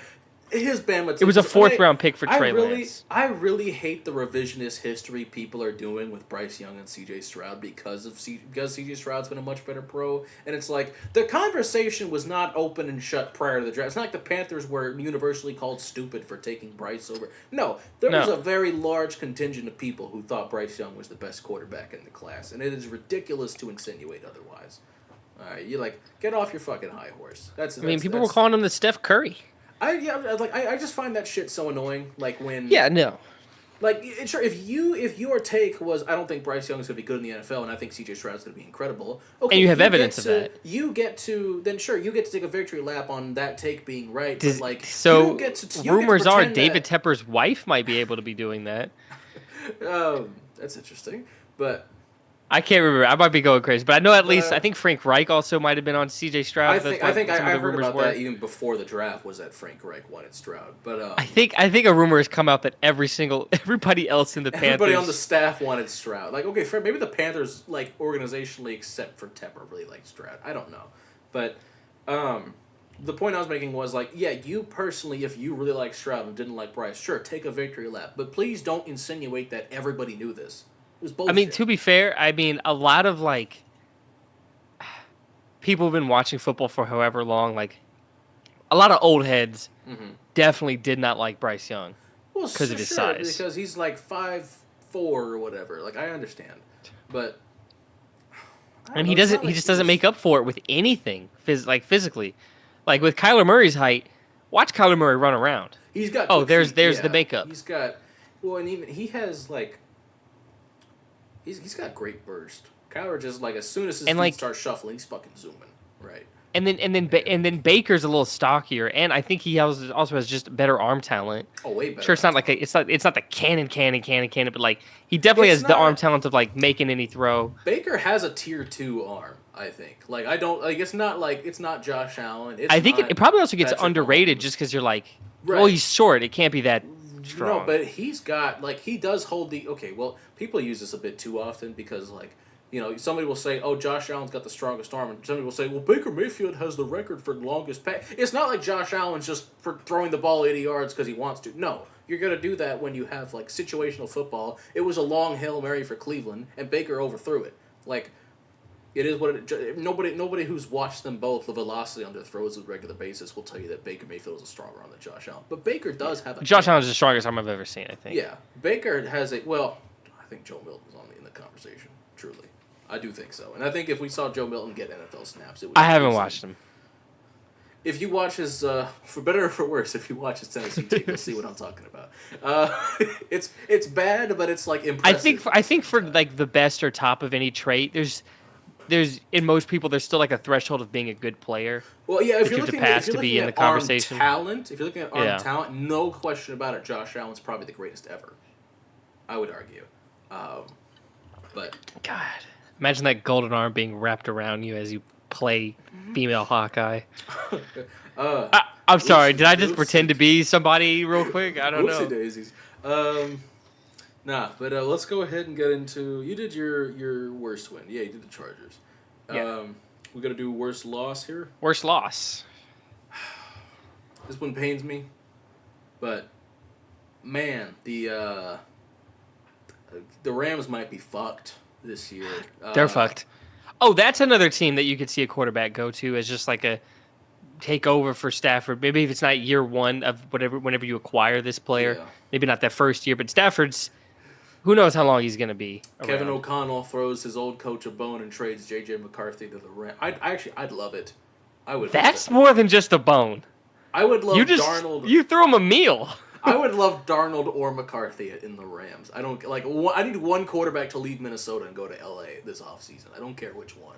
His Bama it was a team- fourth round pick for Trey Lance. I really hate the revisionist history people are doing with Bryce Young and C.J. Stroud because C.J. Stroud's been a much better pro, and it's like the conversation was not open and shut prior to the draft. It's not like the Panthers were universally called stupid for taking Bryce over. No, there was No. a very large contingent of people who thought Bryce Young was the best quarterback in the class, and it is ridiculous to insinuate otherwise. All right, you like get off your fucking high horse. I mean, people were calling him the Steph Curry. I just find that shit so annoying. Like when Yeah, no. like sure if your take was I don't think Bryce Young is gonna be good in the NFL and I think C.J. Stroud's gonna be incredible. Okay, And you have get evidence of that. You get to then sure you get to take a victory lap on that take being right. But like you So don't get to rumors are pretend David that, Tepper's wife might be able to be doing that. that's interesting, but. I can't remember. I might be going crazy, but I know at least I But think Frank Reich also might have been on CJ Stroud. That's what some of I the heard rumors about were. that even before the draft was that Frank Reich wanted Stroud, but I think a rumor has come out that everybody else in the everybody Panthers on the staff wanted Stroud. Like, okay, maybe the Panthers, like, organizationally, except for Tepper, really like Stroud. I don't know. But the point I was making was, like, yeah, you personally, if you really like Stroud and didn't like Bryce, sure, take a victory lap. But please don't insinuate that everybody knew this. It was bullshit. I mean, to be fair, I mean a lot of like people have been watching football for however long. Like a lot of old heads definitely did not like Bryce Young well, because of his size. Because he's, like, 5'4" or whatever. Like, I understand. But... I don't And know, he it's doesn't. not He like just doesn't make up for it with anything, physically. Like with Kyler Murray's height, watch Kyler Murray run around. He's got... Oh, quick there's feet, the makeup. He's got... Well, and even... He has, like... He's got great burst. Kyler just like as soon as his And, feet like- start shuffling, he's fucking zooming. Right. And then Baker's a little stockier, and I think he also has just better arm talent. Oh, way better. Sure, it's not like it's not the cannon, but like he definitely It's has the arm not- talent of like making any throw. Baker has a tier 2 arm, I think. Like I don't like it's not Josh Allen. It's I think not it probably also gets Patrick underrated Mahomes. just because you're like, Right. well, he's short. It can't be that strong. No, but he's got like he does hold the okay. Well, people use this a bit too often because like Somebody will say, "Oh, Josh Allen's got the strongest arm," and somebody will say, "Well, Baker Mayfield has the record for longest pass." It's not like Josh Allen's just for throwing the ball 80 yards because he wants to. No, you're gonna do that when you have like situational football. It was a long Hail Mary for Cleveland, and Baker overthrew it. Like, it is what it. Nobody who's watched them both, the velocity on their throws on a regular basis, will tell you that Baker Mayfield is a stronger arm than Josh Allen. But Baker does have a. Josh Allen's the strongest arm I've ever seen, I think. Yeah, Baker has a. Well, I think Joe Milton's in the conversation. Truly. I do think so. And I think if we saw Joe Milton get NFL snaps, it would. I haven't watched him. If you watch his, for better or for worse, if you watch his Tennessee team, you'll see what I'm talking about. It's bad, but it's like impressive. I think for like the best or top of any trait, there's in most people there's still like a threshold of being a good player. Well, yeah, if you're looking at conversation. Talent, if you're looking at arm talent, no question about it, Josh Allen's probably the greatest ever. I would argue, but God. Imagine that golden arm being wrapped around you as you play female Hawkeye. I'm sorry. Did I just pretend to be somebody real quick? I don't know. Whoopsie daisies. But let's go ahead and get into. You did your worst win. Yeah, you did the Chargers. Yeah. We got to do worst loss here. Worst loss. This one pains me, but man, the Rams might be fucked this year. They're fucked. Oh, that's another team that you could see a quarterback go to as just like a takeover for Stafford. Maybe if it's not year one of whenever you acquire this player, maybe not that first year, but Stafford's, who knows how long he's going to be around. Kevin O'Connell throws his old coach a bone and trades J.J. McCarthy to the Rams. I'd love it. I would. That's more than just a bone. I would love Darnold. You throw him a meal. I would love Darnold or McCarthy in the Rams. I don't like. I need one quarterback to leave Minnesota and go to L.A. this offseason. I don't care which one.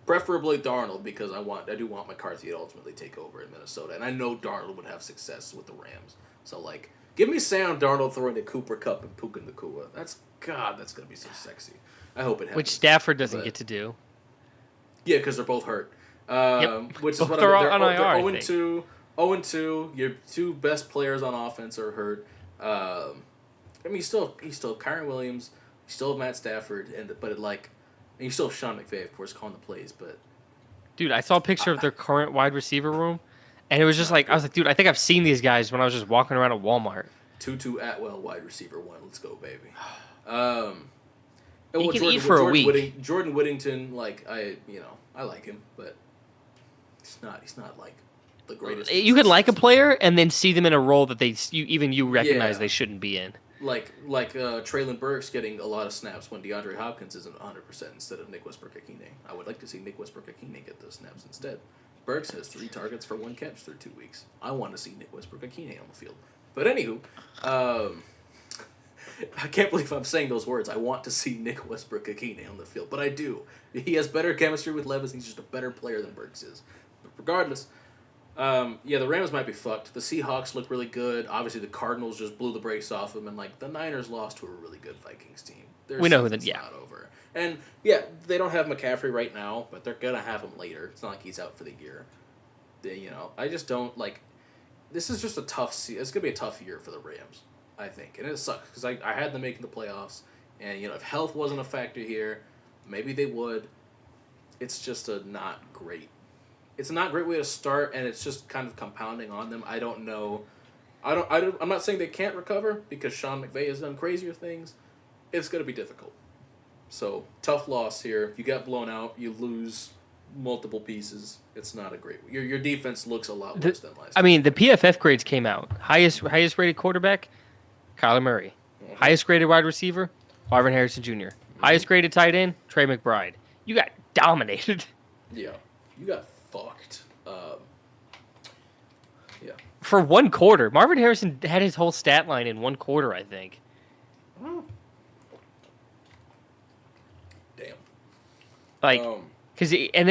Preferably Darnold because I do want McCarthy to ultimately take over in Minnesota, and I know Darnold would have success with the Rams. So like, give me Sam Darnold throwing to Cooper Kupp and Puka Nacua. That's gonna be so sexy. I hope it happens. Which Stafford doesn't get to do. Yeah, because they're both hurt. Which is what they're I'm. on IR, They're 0-2. 0-2. Your two best players on offense are hurt. I mean, he's still Kyron Williams. You still have Matt Stafford, and you still have Sean McVay, of course, calling the plays. But dude, I saw a picture of their current wide receiver room, and it was just like I was like, dude, I think I've seen these guys when I was just walking around at Walmart. Tutu Atwell, wide receiver 1. Let's go, baby. He can eat for a week. Jordan Whittington, I like him, but he's not like the greatest. You can like a player and then see them in a role that you recognize they shouldn't be in. Like Traylon Burks getting a lot of snaps when DeAndre Hopkins isn't 100% instead of Nick Westbrook-Ikine. I would like to see Nick Westbrook-Ikine get those snaps instead. Burks has 3 targets for 1 catch through 2 weeks. I want to see Nick Westbrook-Ikine on the field. But anywho, I can't believe I'm saying those words. I want to see Nick Westbrook-Ikine on the field, but I do. He has better chemistry with Levis. He's just a better player than Burks is. But regardless, the Rams might be fucked. The Seahawks look really good. Obviously, the Cardinals just blew the brakes off them, and the Niners lost to a really good Vikings team. We know who not over. And they don't have McCaffrey right now, but they're gonna have him later. It's not like he's out for the year. I just don't like. This is just a tough. It's gonna be a tough year for the Rams, I think, and it sucks because I had them making the playoffs, and if health wasn't a factor here, maybe they would. It's just not great. It's a not great way to start, and it's just kind of compounding on them. I don't know. I'm not saying they can't recover because Sean McVay has done crazier things. It's going to be difficult. So, tough loss here. You got blown out. You lose multiple pieces. It's not a great. Your defense looks a lot worse than last year. I mean, the PFF grades came out. Highest rated quarterback, Kyler Murray. Mm-hmm. Highest graded wide receiver, Marvin Harrison Jr. Mm-hmm. Highest graded tight end, Trey McBride. You got dominated. Yeah, you got fucked. For 1 quarter, Marvin Harrison had his whole stat line in 1 quarter, I think. Oh. Damn. Because he had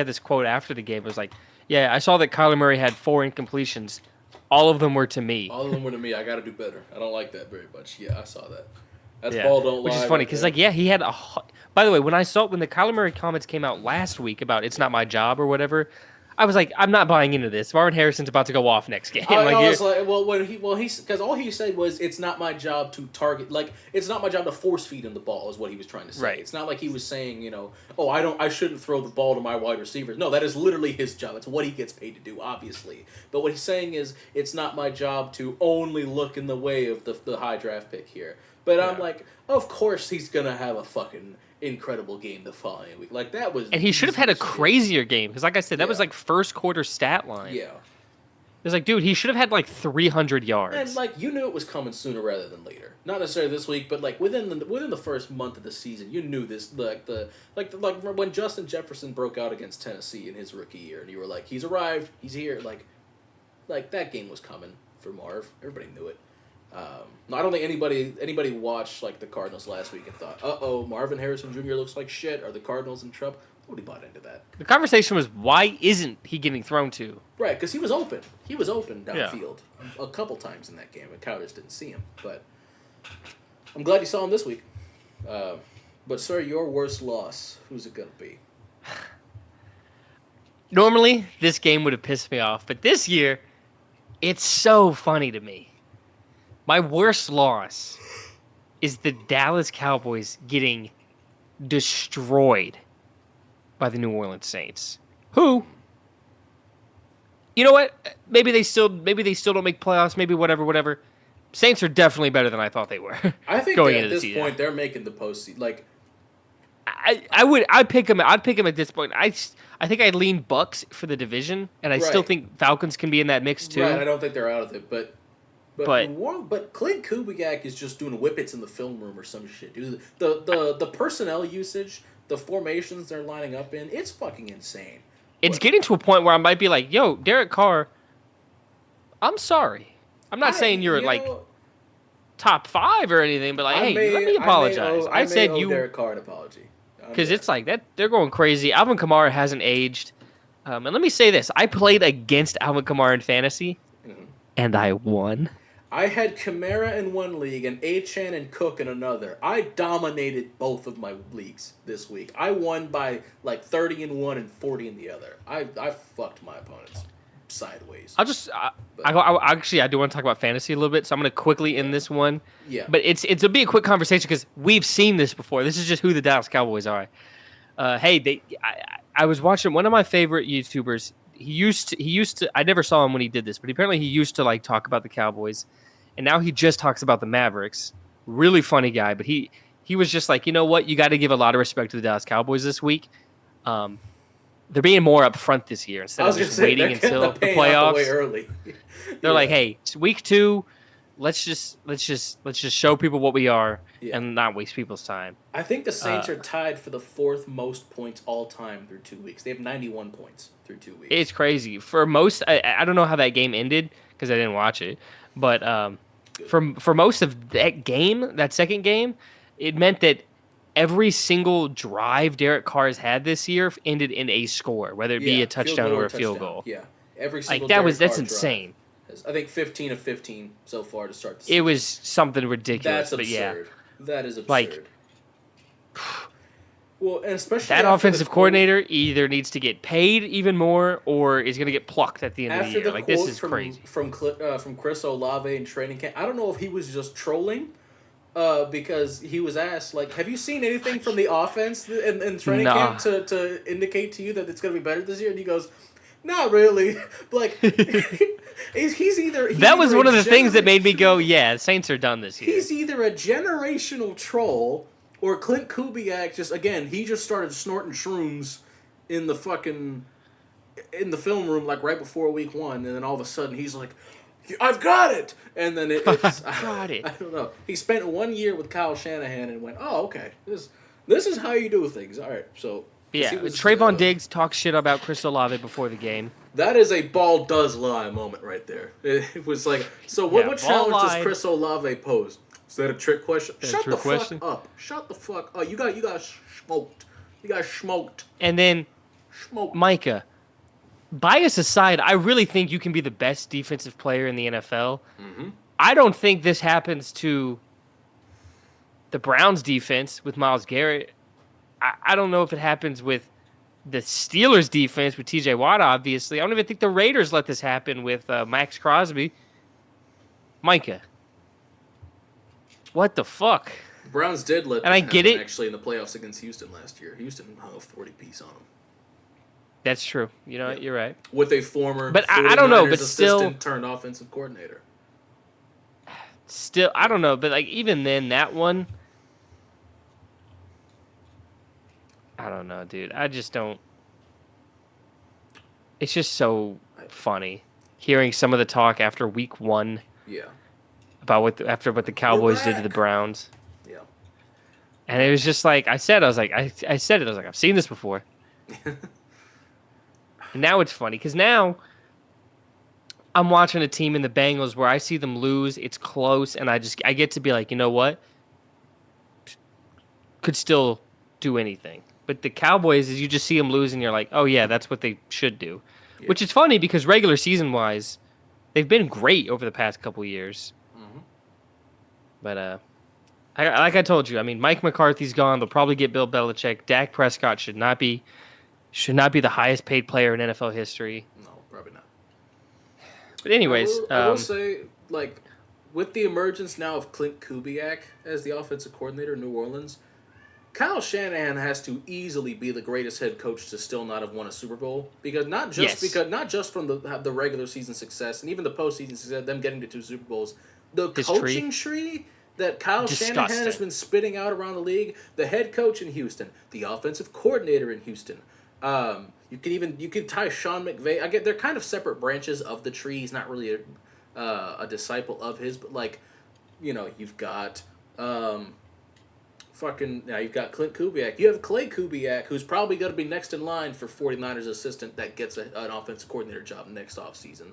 this quote after the game. It was like, "Yeah, I saw that Kyler Murray had 4 incompletions. All of them were to me. All of them were to me. I got to do better. I don't like that very much. Yeah, I saw that. That's ball don't lie. Which is funny because he had a. By the way, when the Kyler Murray comments came out last week about it's not my job or whatever, I was like, I'm not buying into this. Marvin Harrison's about to go off next game. I was like, because all he said was, it's not my job to target, like, it's not my job to force feed him the ball, is what he was trying to say. Right. It's not like he was saying, I shouldn't throw the ball to my wide receivers. No, that is literally his job. It's what he gets paid to do, obviously. But what he's saying is, it's not my job to only look in the way of the high draft pick here. But I'm like, of course he's gonna have a fucking incredible game the following week. Like, that was... And he should have had a crazier game. Because, like I said, that was like first quarter stat line. Yeah. It was like, dude, he should have had like 300 yards. And, like, you knew it was coming sooner rather than later. Not necessarily this week, but, like, within the first month of the season, you knew this. Like when Justin Jefferson broke out against Tennessee in his rookie year, and you were like, he's arrived, he's here. Like that game was coming for Marv. Everybody knew it. I don't think anybody watched, like, the Cardinals last week and thought, Marvin Harrison Jr. looks like shit. Are the Cardinals in trouble? Nobody bought into that. The conversation was, why isn't he getting thrown to? Right, because he was open. He was open downfield a couple times in that game, and Cow just didn't see him. But I'm glad you saw him this week. But, sir, your worst loss, who's it going to be? Normally, this game would have pissed me off, but this year, it's so funny to me. My worst loss is the Dallas Cowboys getting destroyed by the New Orleans Saints. Who, you know what? Maybe they still don't make playoffs. Maybe whatever. Saints are definitely better than I thought they were. I think going at into this the point they're making the postseason. Like, I'd pick them at this point. I think I'd lean Bucks for the division, and I still think Falcons can be in that mix too. Right, I don't think they're out of it, but Clint Kubiak is just doing whippets in the film room or some shit, dude. The personnel usage, the formations they're lining up in, it's fucking insane. It's getting to a point where I might be like, yo, Derek Carr, I'm sorry. I'm not saying you're top 5 or anything, but like, let me apologize. I said you Derek Carr an apology. Because it's like that they're going crazy. Alvin Kamara hasn't aged. And let me say this. I played against Alvin Kamara in fantasy, and I won. I had Kamara in one league and Achane and Cook in another. I dominated both of my leagues this week. I won by like 30 in one and 40 in the other. I fucked my opponents sideways. I do want to talk about fantasy a little bit, so I'm going to quickly end this one. Yeah. But it'll be a quick conversation because we've seen this before. This is just who the Dallas Cowboys are. I was watching one of my favorite YouTubers. He used to. I never saw him when he did this, but apparently he used to like talk about the Cowboys, and now he just talks about the Mavericks. Really funny guy, but he was just like, you know what? You got to give a lot of respect to the Dallas Cowboys this week. They're being more upfront this year instead of just waiting until the playoffs. Way early. They're like, hey, it's week 2. Let's just show people what we are and not waste people's time. I think the Saints are tied for the 4th most points all time through 2 weeks. They have 91 points through 2 weeks. It's crazy. For most, I don't know how that game ended because I didn't watch it, but for most of that game, that second game, it meant that every single drive Derek Carr has had this year ended in a score, whether it be a touchdown or a field goal. Yeah, every single that's insane. I think 15 of 15 so far to start the season. It was something ridiculous. That's absurd. But that is absurd. Like, well, and especially that offensive coordinator either needs to get paid even more or is going to get plucked at the end of the year. Like, this is crazy. From Chris Olave in training camp, I don't know if he was just trolling. Because he was asked, like, have you seen anything from the offense in training camp to indicate to you that it's going to be better this year? And he goes, not really. Like, he's either... That was one of the things that made me go, yeah, the Saints are done this year. He's either a generational troll or Clint Kubiak he just started snorting shrooms in the film room, like, right before week 1, and then all of a sudden he's like, I've got it! And then it's... got it. I don't know. He spent 1 year with Kyle Shanahan and went, oh, okay. This is how you do things. All right, so... Yeah, Trayvon Diggs talks shit about Chris Olave before the game. That is a ball does lie moment right there. It was like, so what challenge does Chris Olave pose? Is that a trick question? Shut the fuck up. Shut the fuck up. You got smoked. You got smoked. And then, Micah, bias aside, I really think you can be the best defensive player in the NFL. Mm-hmm. I don't think this happens to the Browns defense with Myles Garrett. I don't know if it happens with the Steelers defense with T.J. Watt, obviously. I don't even think the Raiders let this happen with Max Crosby. Micah. What the fuck? The Browns did let and that I get happen, it. actually, in the playoffs against Houston last year. Houston hung a 40-piece on them. That's true. You know, you're right. With a former but I don't know, but assistant turned offensive coordinator. Still, I don't know, but like even then, that one, I don't know, dude. I just don't. It's just so funny hearing some of the talk after week 1. Yeah. About what the Cowboys did to the Browns. Yeah. And it was just like I said, I said it. I was like, I've seen this before. And now it's funny because now I'm watching a team in the Bengals where I see them lose. It's close, and I get to be like, you know what? Could still do anything. But the Cowboys, is you just see them lose, and you're like, oh yeah, that's what they should do. Yeah. Which is funny because regular season wise, they've been great over the past couple years. Mm-hmm. But like I told you, I mean, Mike McCarthy's gone. They'll probably get Bill Belichick. Dak Prescott should not be the highest paid player in NFL history. No, probably not. But anyways, I will say, like, with the emergence now of Clint Kubiak as the offensive coordinator in New Orleans, Kyle Shanahan has to easily be the greatest head coach to still not have won a Super Bowl because not just from the regular season success and even the postseason success, them getting to 2 Super Bowls, the coaching tree that Kyle Shanahan has been spitting out around the league, the head coach in Houston, the offensive coordinator in Houston. You could tie Sean McVay. They're kind of separate branches of the tree. He's not really a disciple of his, but like, you know, you've got you've got Clint Kubiak. You have Clay Kubiak, who's probably going to be next in line for 49ers assistant that gets an offensive coordinator job next offseason.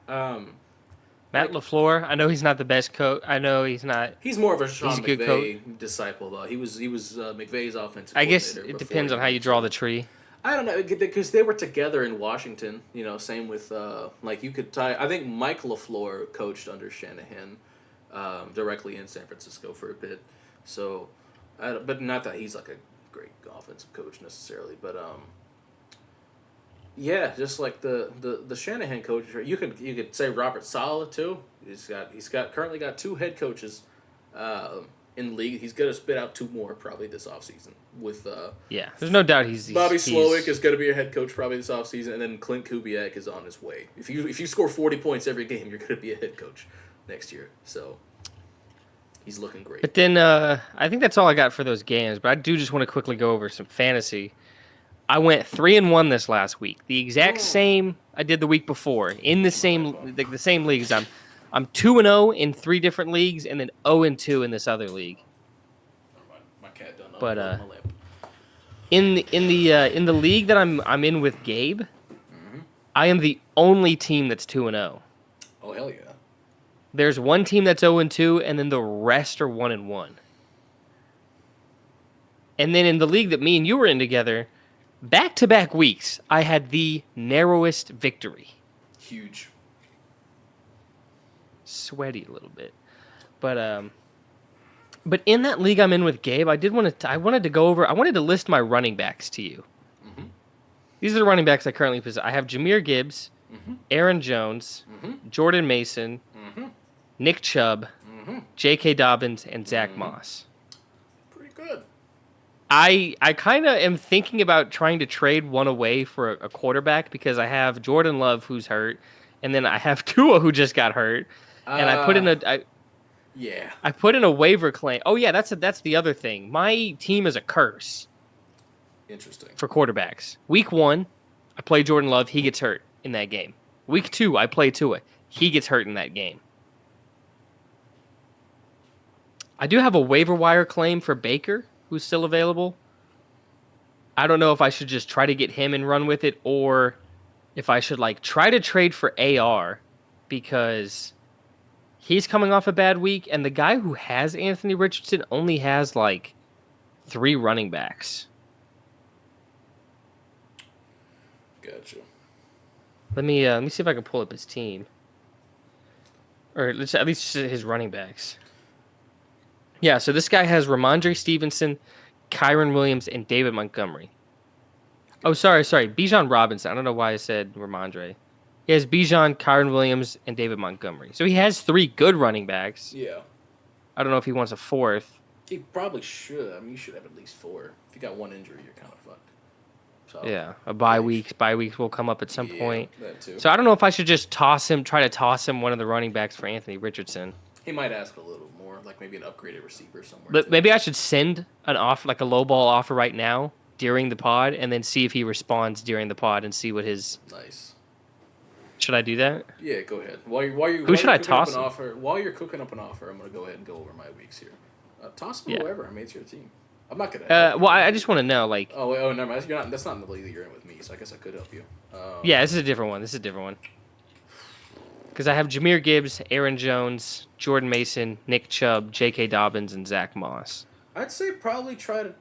Matt LaFleur, I know he's not the best coach. I know he's not. He's more of a Sean McVay disciple, though. He was McVay's offensive coordinator. I guess it depends on how you draw the tree. I don't know, because they were together in Washington, you know, same with, you could tie, I think Mike LaFleur coached under Shanahan directly in San Francisco for a bit, so, but not that he's, like, a great offensive coach necessarily, but, yeah, just like the Shanahan coach, you could say Robert Saleh, too. He's currently got 2 head coaches, in the league. He's going to spit out 2 more probably this offseason with there's no doubt he's Bobby Slowick is going to be a head coach probably this offseason, and then Clint Kubiak is on his way. If you score 40 points every game, you're going to be a head coach next year. So he's looking great. But then I think that's all I got for those games, but I do just want to quickly go over some fantasy. I went 3-1 this last week. The exact same I did the week before in the same leagues. I'm 2-0 in 3 different leagues, and then 0-2 in this other league. My cat done. But in the league that I'm in with Gabe, I am the only team that's 2-0. Oh hell yeah! There's one team that's 0-2, and then the rest are 1-1. And then in the league that me and you were in together, back-to-back weeks, I had the narrowest victory. Huge. Sweaty a little bit, but in that league I'm in with Gabe, I wanted to list my running backs to you. Mm-hmm. These are the running backs I currently possess. I have Jahmyr Gibbs, Aaron Jones, Jordan Mason, Nick Chubb, J.K. Dobbins, and Zach Moss. Pretty good. I kind of am thinking about trying to trade one away for a quarterback because I have Jordan Love who's hurt, and then I have Tua who just got hurt. And I put in I put in a waiver claim. Oh yeah, that's the other thing. My team is a curse. Interesting. For quarterbacks. Week 1, I play Jordan Love. He gets hurt in that game. Week 2, I play Tua. He gets hurt in that game. I do have a waiver wire claim for Baker, who's still available. I don't know if I should just try to get him and run with it, or if I should try to trade for AR, because he's coming off a bad week, and the guy who has Anthony Richardson only has 3 running backs. Gotcha. Let me see if I can pull up his team, or at least his running backs. Yeah, so this guy has Ramondre Stevenson, Kyron Williams, and David Montgomery. Oh, sorry. Bijan Robinson. I don't know why I said Ramondre. He has Bijan, Kyron Williams, and David Montgomery. So he has 3 good running backs. Yeah. I don't know if he wants a 4th. He probably should. I mean, you should have at least 4. If you got one injury, you're kind of fucked. So, Yeah, a bye week. Bye weeks will come up at some point. That too. So I don't know if I should just try to toss him one of the running backs for Anthony Richardson. He might ask a little more, like maybe an upgraded receiver somewhere. But maybe I should send an offer, like a low ball offer right now during the pod, and then see if he responds during the pod and see what his. Nice. Should I do that? Yeah, go ahead. While Who should I toss? While you're cooking up an offer, I'm gonna go ahead and go over my weeks here. Toss him whoever. I mean, it's your team. I'm not gonna. Well, I just want to know, like. Oh wait, oh never mind. You're not. That's not in the league that you're in with me, so I guess I could help you. Yeah, this is a different one. Because I have Jahmyr Gibbs, Aaron Jones, Jordan Mason, Nick Chubb, J.K. Dobbins, and Zach Moss. I'd say probably try to.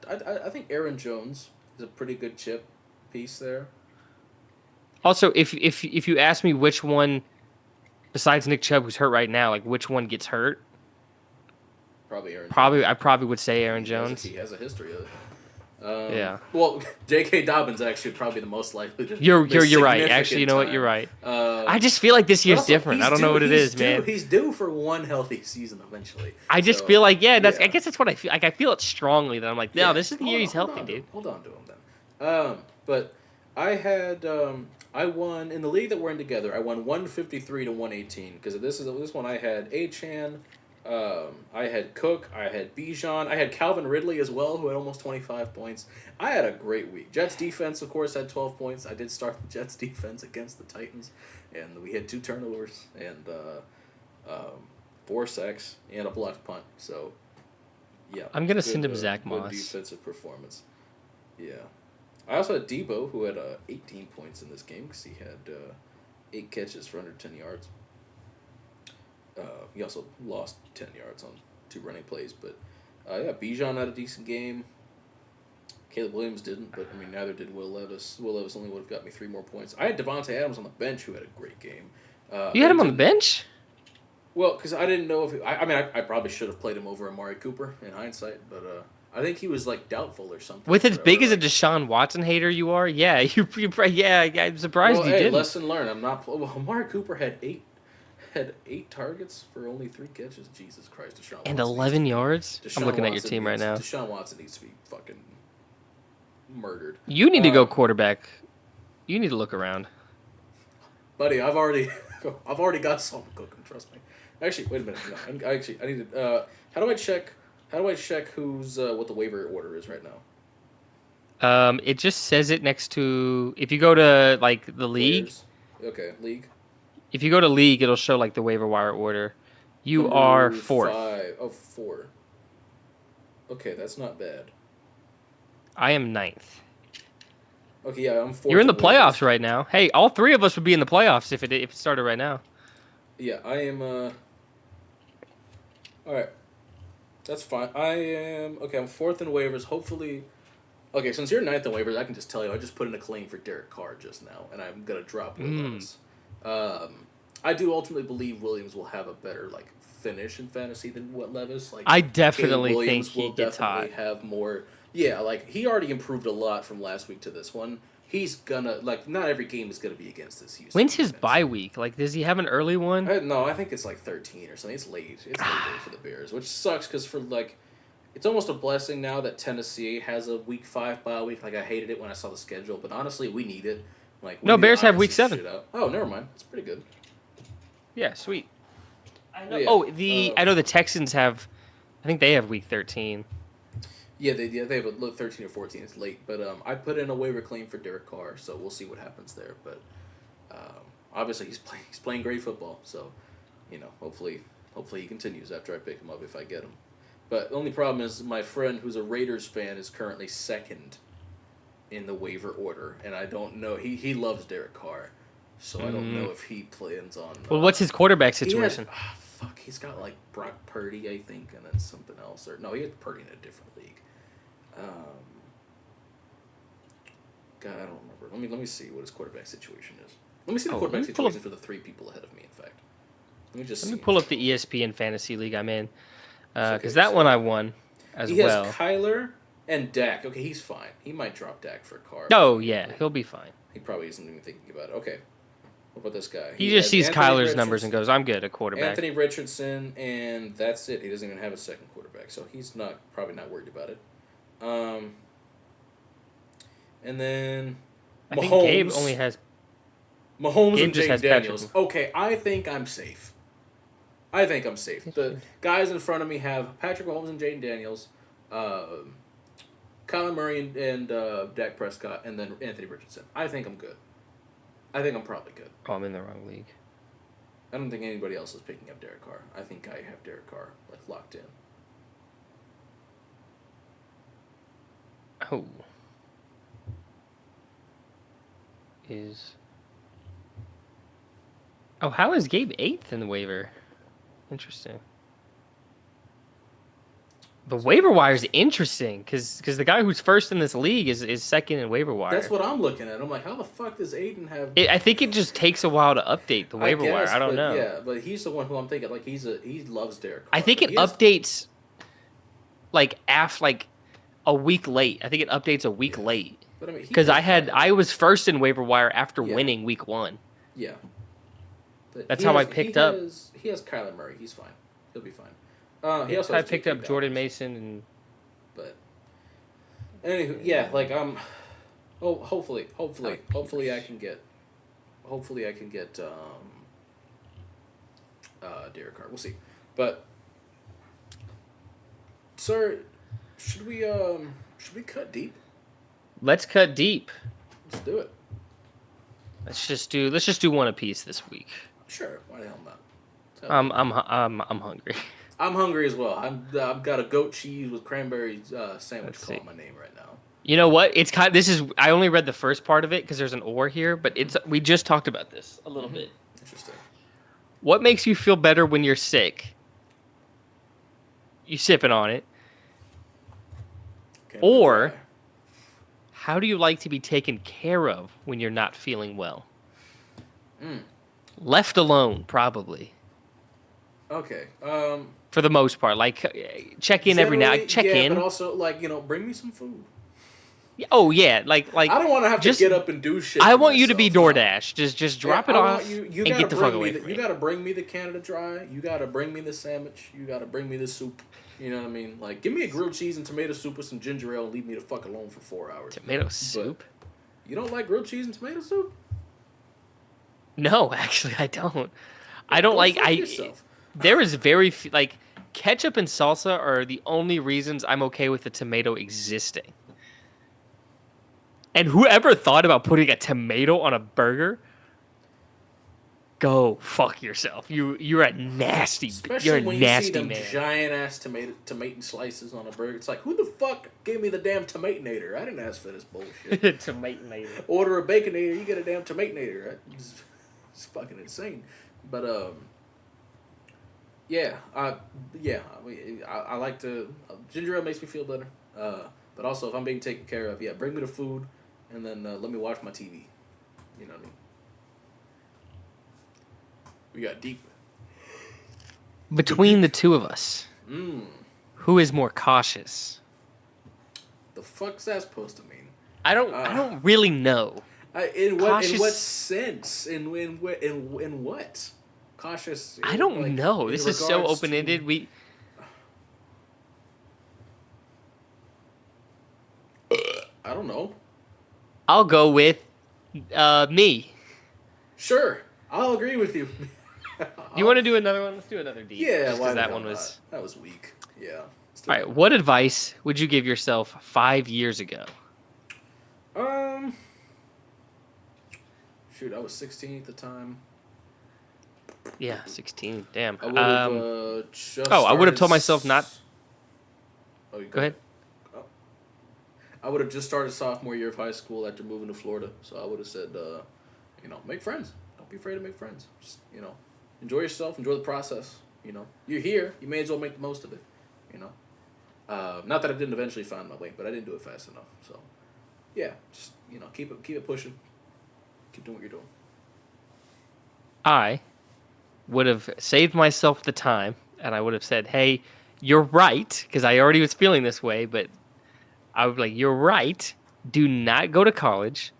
I think Aaron Jones is a pretty good chip piece there. Also, if you ask me which one, besides Nick Chubb, who's hurt right now, like which one gets hurt, probably Aaron. I probably would say Aaron Jones. He has a history of it. Yeah. Well, J.K. Dobbins actually probably the most likely to. You're right. Actually, you know what? You're right. I just feel like this year's different. I don't know what it is, man. He's due for one healthy season eventually. I just feel like I guess that's what I feel. Like I feel it strongly that I'm like, no, this is the year he's healthy, dude. Hold on to him then. But I had I won in the league that we're in together. I won 153 to 118 because this one I had Achan. I had Cook, I had Bijan, I had Calvin Ridley as well, who had almost 25 points. I had a great week. Jets defense, of course, had 12 points. I did start the Jets defense against the Titans, and we had 2 turnovers and 4 sacks and a blocked punt. So, yeah. I'm gonna send him Zach Good Moss. defensive performance. Yeah. I also had Debo, who had 18 points in this game because he had 8 catches for under 10 yards. He also lost 10 yards on 2 running plays. But, Bijan had a decent game. Caleb Williams didn't, but, I mean, neither did Will Levis. Will Levis only would have got me 3 more points. I had Devontae Adams on the bench, who had a great game. You had him on the bench? Well, because I didn't know if... I probably should have played him over Amari Cooper in hindsight, but I think he was, like, doubtful or something. With as big as a Deshaun Watson hater you are, yeah, I'm surprised you didn't. Lesson learned. I'm not... Well, Amari Cooper had 8 targets for only 3 catches. Jesus Christ, Deshaun Watson. And 11 yards? I'm looking at your team right now. Deshaun Watson needs to be fucking murdered. You need to go quarterback. You need to look around. Buddy, I've already got something cooking, trust me. Actually, wait a minute. No, I need to... How do I check who's what the waiver order is right now? It just says it next to... If you go to, like, the league... Players. Okay, league. If you go to league, it'll show like the waiver wire order. You are 4th. 4. Okay, that's not bad. I am 9th. Okay, yeah, I'm 4th. You're in the playoffs right now. Hey, all 3 of us would be in the playoffs if it started right now. Yeah, I am. All right, that's fine. I am okay. I'm 4th in waivers. Hopefully, okay. Since you're 9th in waivers, I can just tell you I just put in a claim for Derek Carr just now, and I'm gonna drop Will Levis. I do ultimately believe Williams will have a better finish in fantasy than what Levis. I definitely think he gets hot. Have more. Yeah, he already improved a lot from last week to this one. He's gonna not every game is gonna be against this Houston. When's his bye week? Does he have an early one? No, I think it's 13 or something. It's late. It's late for the Bears, which sucks because it's almost a blessing now that Tennessee has a week 5 bye week. I hated it when I saw the schedule, but honestly, we need it. No, Bears have week 7. Oh, never mind. It's pretty good. Yeah, sweet. I know. Yeah. I know the Texans have. I think they have week 13. Yeah, they have a 13 or 14. It's late, but I put in a waiver claim for Derek Carr, so we'll see what happens there. But obviously, he's playing great football, so hopefully he continues after I pick him up if I get him. But the only problem is my friend who's a Raiders fan is currently 2nd in the waiver order, and I don't know. He loves Derek Carr, so I don't know if he plans on. Well, what's his quarterback situation? He's got Brock Purdy, I think, and then something else. Or no, he had Purdy in a different league. God, I don't remember. Let me see what his quarterback situation is. Let me see the quarterback situation for the 3 people ahead of me. In fact, let me pull up the ESPN fantasy league I'm in, because that one I won as well. He has Kyler And Dak, okay, he's fine. He might drop Dak for a car. Oh, yeah, he'll be fine. He probably isn't even thinking about it. Okay. What about this guy? He just sees Kyler's numbers and goes, I'm good at quarterback. Anthony Richardson, and that's it. He doesn't even have a second quarterback, so he's probably not worried about it. And then I Mahomes. think Gabe only has... Mahomes Gabe and just Jay has Daniels. Patrick. Okay, I think I'm safe. The guys in front of me have Patrick Mahomes and Jaden Daniels, Kyler Murray and Dak Prescott, and then Anthony Richardson. I think I'm good. I think I'm probably good. Oh, I'm in the wrong league. I don't think anybody else is picking up Derek Carr. I think I have Derek Carr locked in. Oh. How is Gabe 8th in the waiver? Interesting. The waiver wire is interesting because the guy who's first in this league is second in waiver wire. That's what I'm looking at. I'm like, how the fuck does Aiden have? I think it just takes a while to update the waiver wire. I don't know. Yeah, but he's the one who I'm thinking he loves Derek Carr. I think it updates a week late. I think it updates a week late. But I mean, because I was first in waiver wire after winning week 1. Yeah. But that's how I picked up. He has Kyler Murray. He's fine. He'll be fine. He also I has picked up Jordan Mason and. But. Anywho, yeah, hopefully I can get. Hopefully I can get. Derek Carr. We'll see, but. Sir, should we cut deep? Let's cut deep. Let's do it. Let's just do one apiece this week. Sure, why the hell not? I'm hungry. I'm hungry as well. I've got a goat cheese with cranberry sandwich calling my name right now. You know what? It's I only read the first part of it because there's an or here, but we just talked about this a little bit. Interesting. What makes you feel better when you're sick? You sipping on it. Or how do you like to be taken care of when you're not feeling well? Left alone, probably. Okay. For the most part, check in every now. Check in. But also, bring me some food. Oh yeah, I don't want to have to get up and do shit. I want you to be DoorDash. Just drop it off you and get the fuck away from me. You gotta bring me the Canada Dry. You gotta bring me the sandwich. You gotta bring me the soup. You know what I mean? Give me a grilled cheese and tomato soup with some ginger ale and leave me the fuck alone for 4 hours. Tomato soup? You don't like grilled cheese and tomato soup? No, actually, I don't. I don't like. Yourself. There is very few, ketchup and salsa are the only reasons I'm okay with the tomato existing. And whoever thought about putting a tomato on a burger, go fuck yourself. You're a nasty. Especially you're a when nasty you see them man. Giant ass tomato slices on a burger. It's like, who the fuck gave me the damn tomatonator? I didn't ask for this bullshit. Tomatonator. Order a baconator, you get a damn tomatonator. It's fucking insane. But I like to ginger ale makes me feel better. But also if I'm being taken care of, bring me the food, and then let me watch my TV. You know what I mean? We got deep. Between the two of us, who is more cautious? The fuck's that supposed to mean? I don't really know. In what sense? In what? Cautious. I don't know. This is so open ended. I don't know. I'll go with me. Sure, I'll agree with you. You want to do another one? Let's do another deep. Yeah, because that one was weak. Yeah. All right. What advice would you give yourself 5 years ago? Shoot, I was 16 at the time. Yeah, 16. Damn. I would have just. I would have told myself not. Oh, go ahead. Oh. I would have just started sophomore year of high school after moving to Florida, so I would have said, make friends. Don't be afraid to make friends. Just, enjoy yourself, enjoy the process. You're here. You may as well make the most of it. Not that I didn't eventually find my way, but I didn't do it fast enough. So, yeah, just keep it pushing. Keep doing what you're doing. I would have saved myself the time, and I would have said, "Hey, you're right," because I already was feeling this way, but I would be like, you're right. Do not go to college.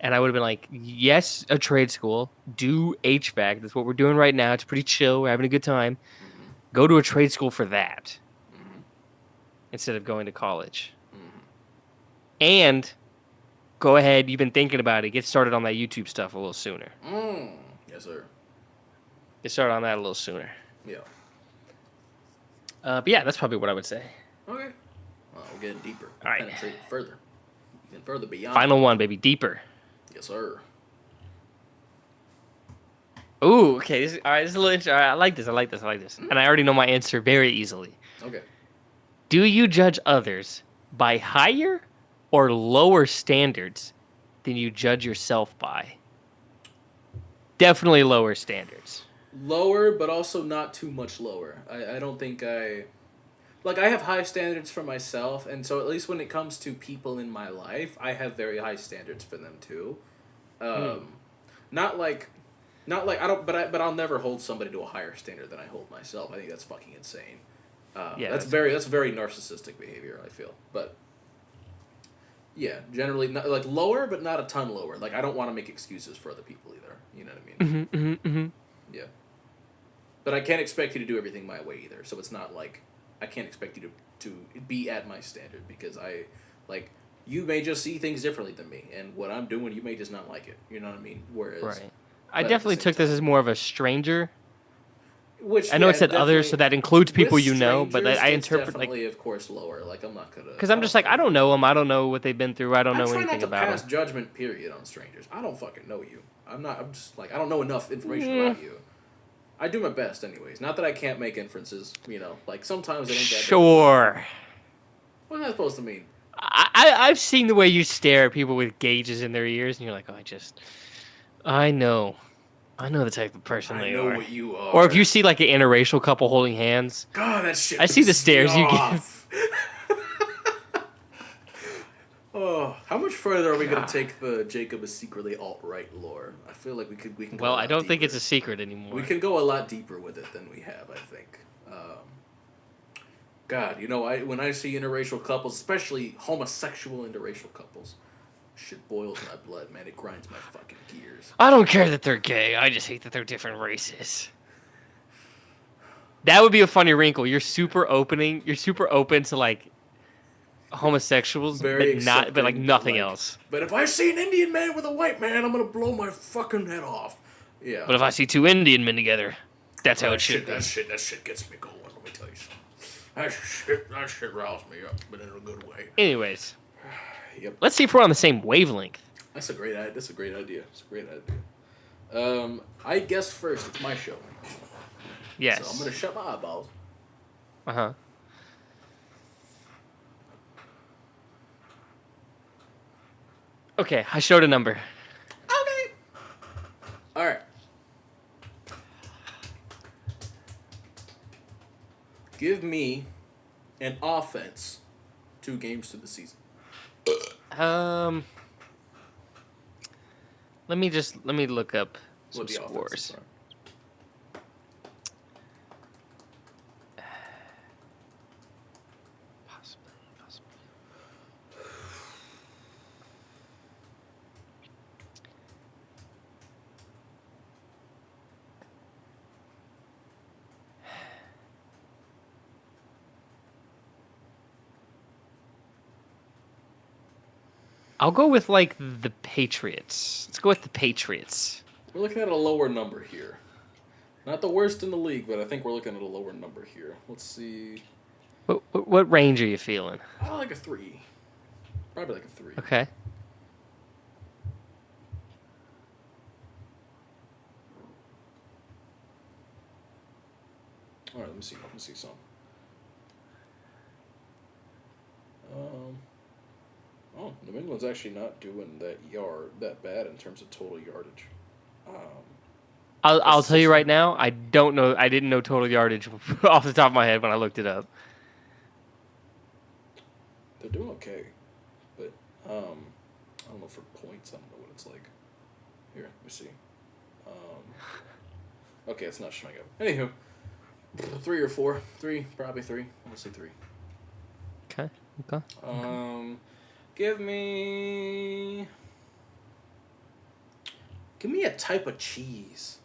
And I would have been like, yes, a trade school. Do HVAC. That's what we're doing right now. It's pretty chill. We're having a good time. Mm-hmm. Go to a trade school for that Mm-hmm. instead of going to college. Mm-hmm. And go ahead. You've been thinking about it. Get started on that YouTube stuff a little sooner. Yes, sir. Get started on that a little sooner. Yeah. But yeah, that's probably what I would say. Okay. Well, we're getting deeper. All right. Penetrating further. Getting further beyond. Final one, baby. Deeper. Yes, sir. Ooh, okay. All right, this is a little interesting. All right, I like this. And I already know my answer very easily. Okay. Do you judge others by higher or lower standards than you judge yourself by? Definitely lower standards. Lower, but also not too much lower. I don't think I have high standards for myself, and so at least when it comes to people in my life, I have very high standards for them too. Not like I don't, but I'll never hold somebody to a higher standard than I hold myself. I think that's fucking insane. That's very narcissistic behavior, I feel. But yeah, generally not, like lower, but not a ton lower. Like I don't want to make excuses for other people either. You know what I mean? Yeah. But I can't expect you to do everything my way either. So it's not like I can't expect you to be at my standard because you may just see things differently than me, and what I'm doing, you may just not like it. You know what I mean? Whereas, right. I definitely took this as more of a stranger. Which I know it said others, so that includes people you know, but I interpret definitely, of course, lower. Like I'm not gonna. Because I'm just like I don't know them. I don't know what they've been through. I don't know anything about them. I try not to pass judgment. Period on strangers. I don't fucking know you. I'm not. I'm just like I don't know enough information about you. I do my best, anyways. Not that I can't make inferences. You know, like sometimes it ain't that. Sure. What is that supposed to mean? I've seen the way you stare at people with gauges in their ears, and you're like, I know the type of person they are. I know what you are. Or if you see like an interracial couple holding hands, God, that shit. I see the stares you give. Oh, how much further are we gonna take the Jacob is secretly alt-right lore? I feel like we can. Go well, I don't deeper. think it's a secret anymore. We can go a lot deeper with it than we have, I think. God, when I see interracial couples, especially homosexual interracial couples, shit boils my blood, man. It grinds my fucking gears. I don't care that they're gay. I just hate that they're different races. That would be a funny wrinkle. You're super open to like homosexuals, but like nothing else. But if I see an Indian man with a white man, I'm gonna blow my fucking head off. Yeah. But if I see two Indian men together, that's how it should be. That shit gets me going. Let me tell you something. That shit riles me up, but in a good way. Anyways, yep. Let's see if we're on the same wavelength. That's a great idea. I guess first. It's my show. Yes. So I'm gonna shut my eyeballs. Uh-huh. Okay, I showed a number. Okay. All right. Give me an offense 2 games to the season. Let me look up some the scores. Possibly. I'll go with like the Patriots. Let's go with the Patriots. We're looking at a lower number here. Not the worst in the league, but I think we're looking at a lower number here. Let's see. What range are you feeling? Like a 3. Probably like a 3. Okay. All right, let me see some. New England's actually not doing that bad in terms of total yardage. I'll tell you right now, I don't know. I didn't know total yardage off the top of my head when I looked it up. They're doing okay, but I don't know for points. I don't know what it's like. Here, let me see. Okay, it's not showing up. Anywho, 3 or 4. 3, probably 3. I'm gonna say 3. Okay. Okay. Give me a type of cheese.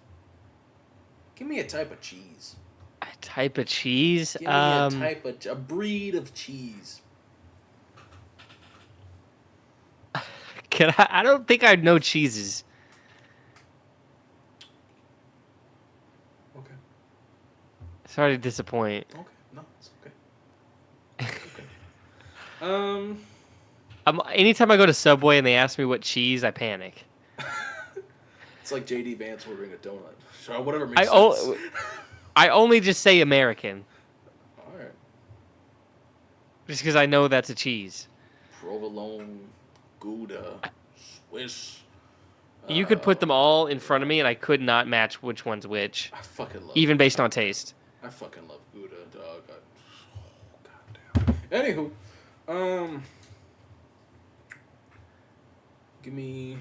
Give me a type of cheese. A type of cheese? Give me a breed of cheese. I don't think I know cheeses. Okay. Sorry to disappoint. Okay. No, it's okay. Okay. Anytime I go to Subway and they ask me what cheese, I panic. It's like JD Vance ordering a donut. So whatever I makes sense. I only just say American. All right. Just because I know that's a cheese. Provolone, Gouda, Swiss. You could put them all in front of me and I could not match which one's which. I fucking love even based on taste. I fucking love Gouda, dog. Goddamn. Anywho, give me.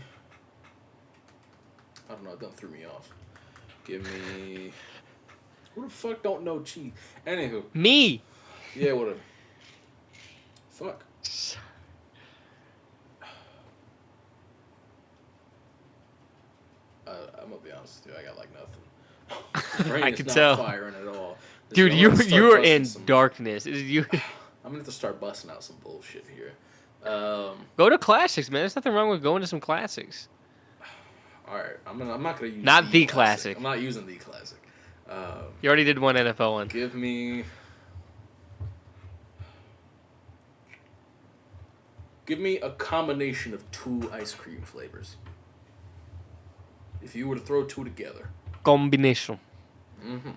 I don't know. That threw me off. Give me. Who the fuck don't know cheese? Anywho. Me. Yeah, whatever. Fuck. I'm gonna be honest with you. I got like nothing. Brain I is can not tell. firing at all. Dude, you are in darkness. You I'm gonna have to start busting out some bullshit here. go to classics, man. There's nothing wrong with going to some classics. All right, I'm not gonna use Not the classic. I'm not using the classic. You already did one NFL one. Give me a combination of 2 ice cream flavors. If you were to throw 2 together. Combination. Mm-hmm.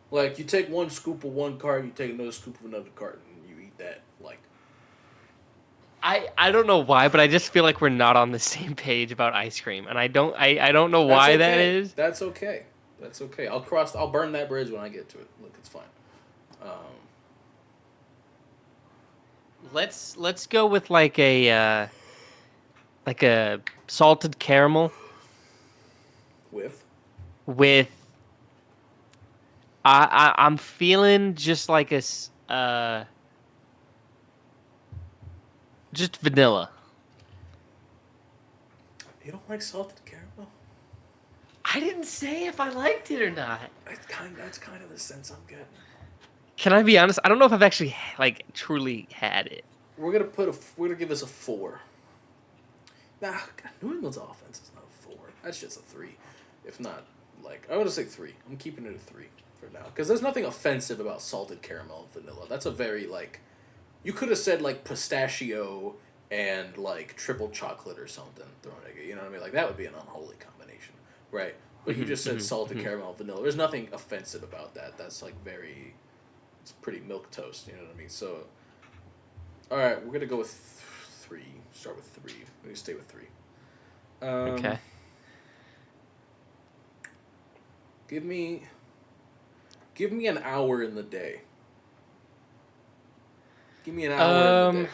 Like, you take 1 scoop of one cart, you take another scoop of another cart, and you eat that. Like, I don't know why, but I just feel like we're not on the same page about ice cream, and I don't know why that is. That's okay. That's okay. I'll burn that bridge when I get to it. Look, it's fine. Let's go with like a salted caramel with I'm feeling just like just vanilla. You don't like salted caramel? I didn't say if I liked it or not. That's kind of the sense I'm getting. Can I be honest? I don't know if I've actually like truly had it. We're gonna give this a 4. Nah, God, New England's offense is not a 4. That shit's a 3. If not, like, I would say 3. I'm keeping it a 3 for now because there's nothing offensive about salted caramel and vanilla. That's a very like, you could have said like pistachio and like triple chocolate or something thrown together. You know what I mean? Like that would be an unholy combination, right? But you just said salted caramel and vanilla. There's nothing offensive about that. That's like it's pretty milk toast. You know what I mean? So, all right, we're gonna go with 3. Start with 3. We're gonna stay with 3. Okay. Give me an hour in the day. Give me an hour in the day.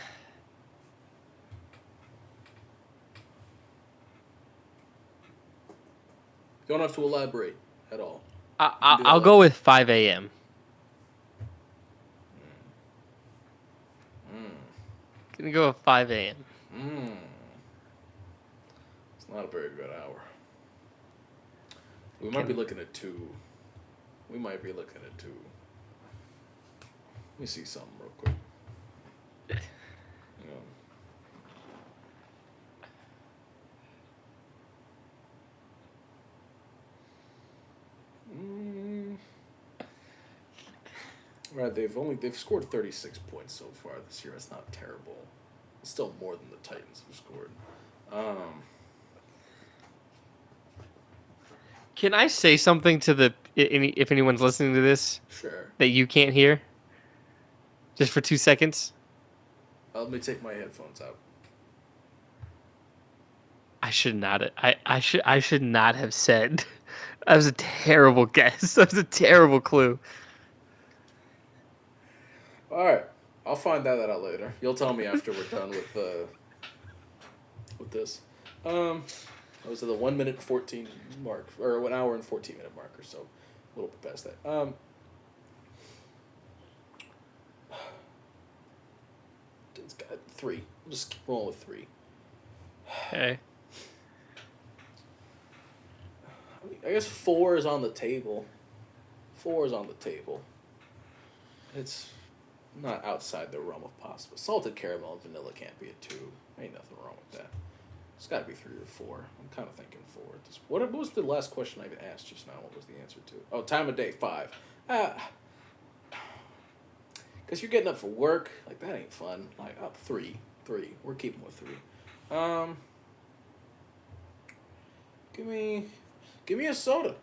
You don't have to elaborate at all. I'll go with 5 a.m. Gonna go with 5 a.m. It's not a very good hour. We might be looking at 2. Let me see something real quick. Right, they've scored 36 points so far this year. It's not terrible. It's still more than the Titans have scored. Can I say something to if anyone's listening to this? Sure. That you can't hear? Just for 2 seconds? Let me take my headphones out. I should not have said. That was a terrible guess. That was a terrible clue. All right, I'll find that out later. You'll tell me after we're done with this. I was at the 1 minute 14 mark, or 1 hour and 14 minute mark or so, a little bit past that. It's got 3. We'll just keep rolling with 3. Okay. I guess 4 is on the table. 4 is on the table. It's not outside the realm of possible. Salted caramel and vanilla can't be a 2. Ain't nothing wrong with that. It's got to be 3 or 4. I'm kind of thinking 4. What was the last question I even asked just now? What was the answer to? Oh, time of day, 5. Because you're getting up for work. Like, that ain't fun. Like, up 3. 3. We're keeping with 3. Give me a soda.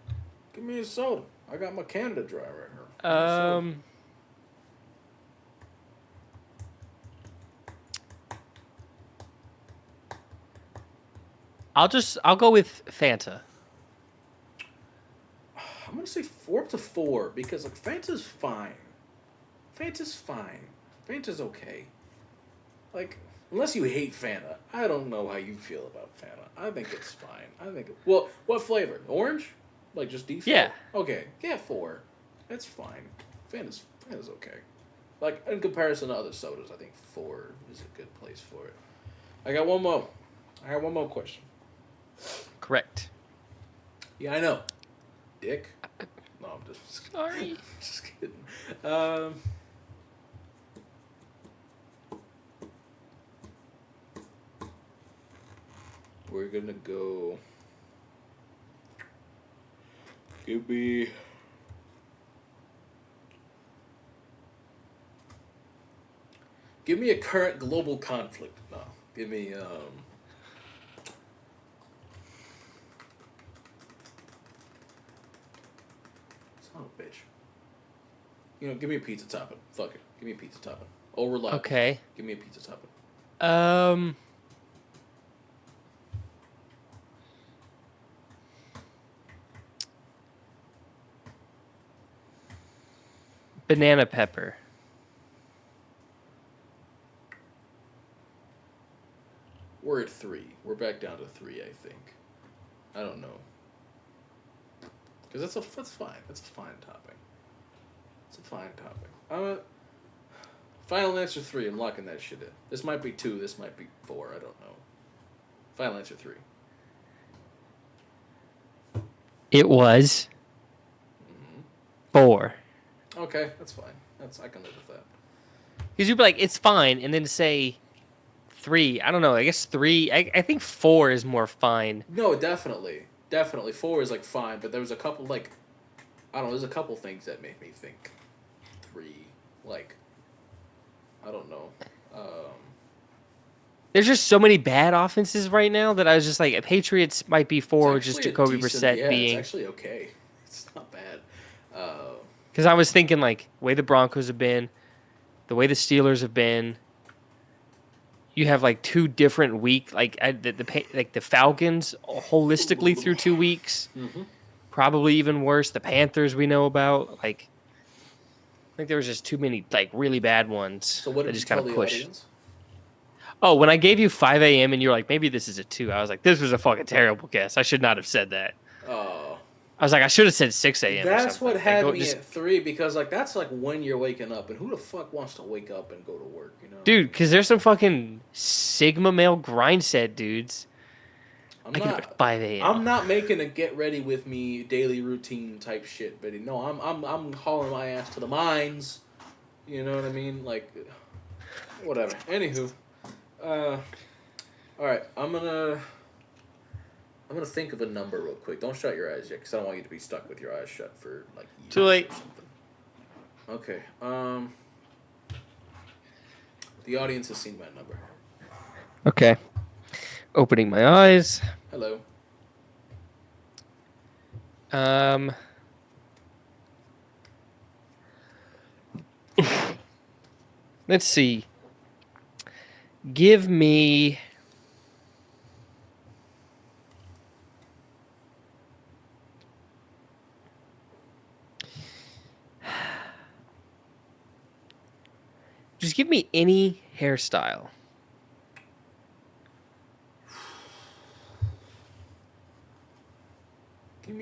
Give me a soda. I got my Canada Dry right here. I'll go with Fanta. I'm gonna say 4 up to 4 because like Fanta's fine. Fanta's okay. Like unless you hate Fanta, I don't know how you feel about Fanta. I think it's fine. Well, what flavor? Orange? Like just default? Yeah. Okay. Yeah, 4. That's fine. Fanta's okay. Like in comparison to other sodas, I think 4 is a good place for it. I got one more question. Correct. Yeah, I know. Dick. No, I'm just sorry. Just kidding. We're gonna go. Give me a current global conflict. No, give me son of a bitch. Give me a pizza topping. Fuck it. Give me a pizza topping. Oh, reliable. Okay. Give me a pizza topping. Banana pepper. We're at 3. We're back down to 3, I think. I don't know. Because that's fine. That's a fine topping. It's a fine topping. Final answer 3. I'm locking that shit in. This might be 2. This might be 4. I don't know. Final answer 3. It was 4. Okay, that's fine. I can live with that. Because you'd be like, it's fine, and then say 3. I don't know. I guess 3. I think 4 is more fine. No, definitely. 4 is like fine, but there was a couple like, I don't know. There's a couple things that made me think 3. Like, I don't know. There's just so many bad offenses right now that I was just like, Patriots might be 4, just Jacoby Brissett being. It's actually okay. It's not bad. Because I was thinking like, the way the Broncos have been, the way the Steelers have been. You have like 2 different weeks, like the Falcons holistically through 2 weeks. Mm-hmm. Probably even worse. The Panthers we know about. Like, I think there was just too many like really bad ones. So what did you tell the audience? Oh, when I gave you 5 a.m. and you're like, maybe this is a 2, I was like, this was a fucking terrible guess. I should not have said that. Oh. I was like, I should have said 6 a.m. That's what had me at 3 because like that's like when you're waking up, and who the fuck wants to wake up and go to work, Dude, because there's some fucking Sigma male grind set dudes. I get up at 5 a.m. I'm not making a get ready with me daily routine type shit, but no, I'm hauling my ass to the mines. You know what I mean? Like, whatever. Anywho, all right, I'm gonna think of a number real quick. Don't shut your eyes yet, because I don't want you to be stuck with your eyes shut for like years. Too late. Or something. Okay. The audience has seen my number. Okay. Opening my eyes. Hello. Let's see. Give me just give me any hairstyle. Give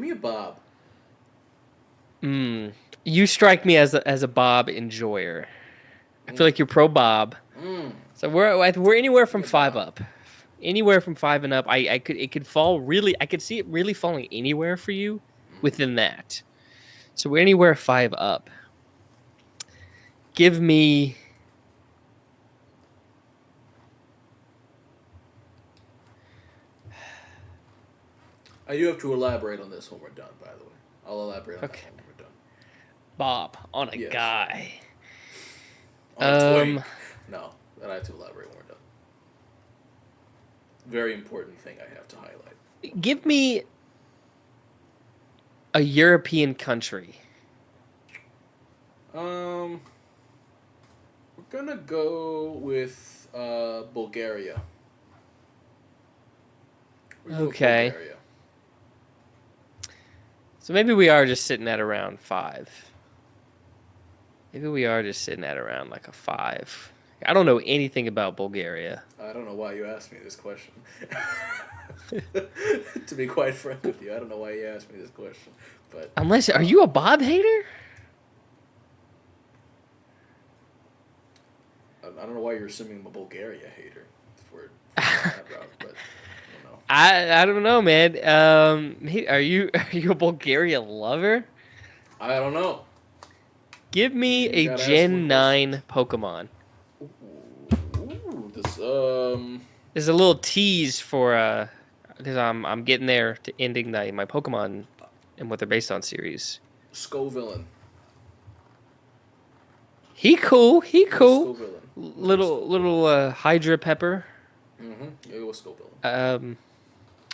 me a bob. You strike me as a Bob enjoyer. I feel like you're pro Bob. So we're anywhere from 5 up. Anywhere from 5 and up. It could fall really. I could see it really falling anywhere for you within that. So we're anywhere 5 up. Give me. You have to elaborate on this when we're done, by the way. I'll elaborate on that when we're done. Bob on a guy. On a twink. No, I have to elaborate when we're done. Very important thing I have to highlight. Give me a European country. We're gonna go with Bulgaria. Okay. Bulgaria. So maybe we are just sitting at around 5. Maybe we are just sitting at around like a 5. I don't know anything about Bulgaria. I don't know why you asked me this question. To be quite frank with you, I don't know why you asked me this question. But are you a Bob hater? I don't know why you're assuming I'm a Bulgaria hater for that route, but I don't know, man. Are you a Bulgaria lover? I don't know. Give me a Gen 9 Pokemon. Ooh, this There's a little tease for because I'm getting there to ending my Pokemon and what they're based on series. Scovillain. He cool. Little Hydra Pepper. Yeah, it was Scovillain.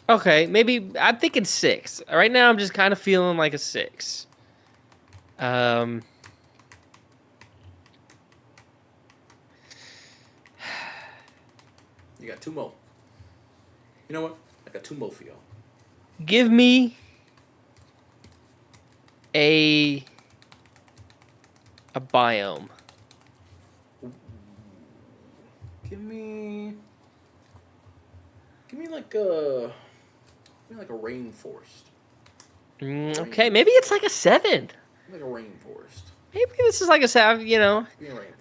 Okay, maybe I'm thinking 6. Right now, I'm just kind of feeling like a 6. You got 2 more. You know what? I got 2 more for y'all. Give me a biome. Give me like a rainforest. Okay, maybe it's like a 7. Like a rainforest. Maybe this is like a 7.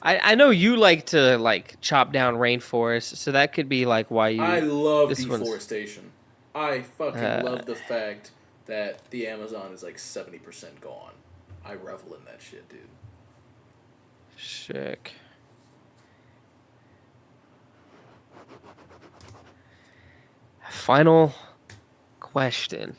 I know you like to chop down rainforests, so that could be like why you. I love deforestation. I fucking love the fact that the Amazon is like 70% gone. I revel in that shit, dude. Sick. Final question.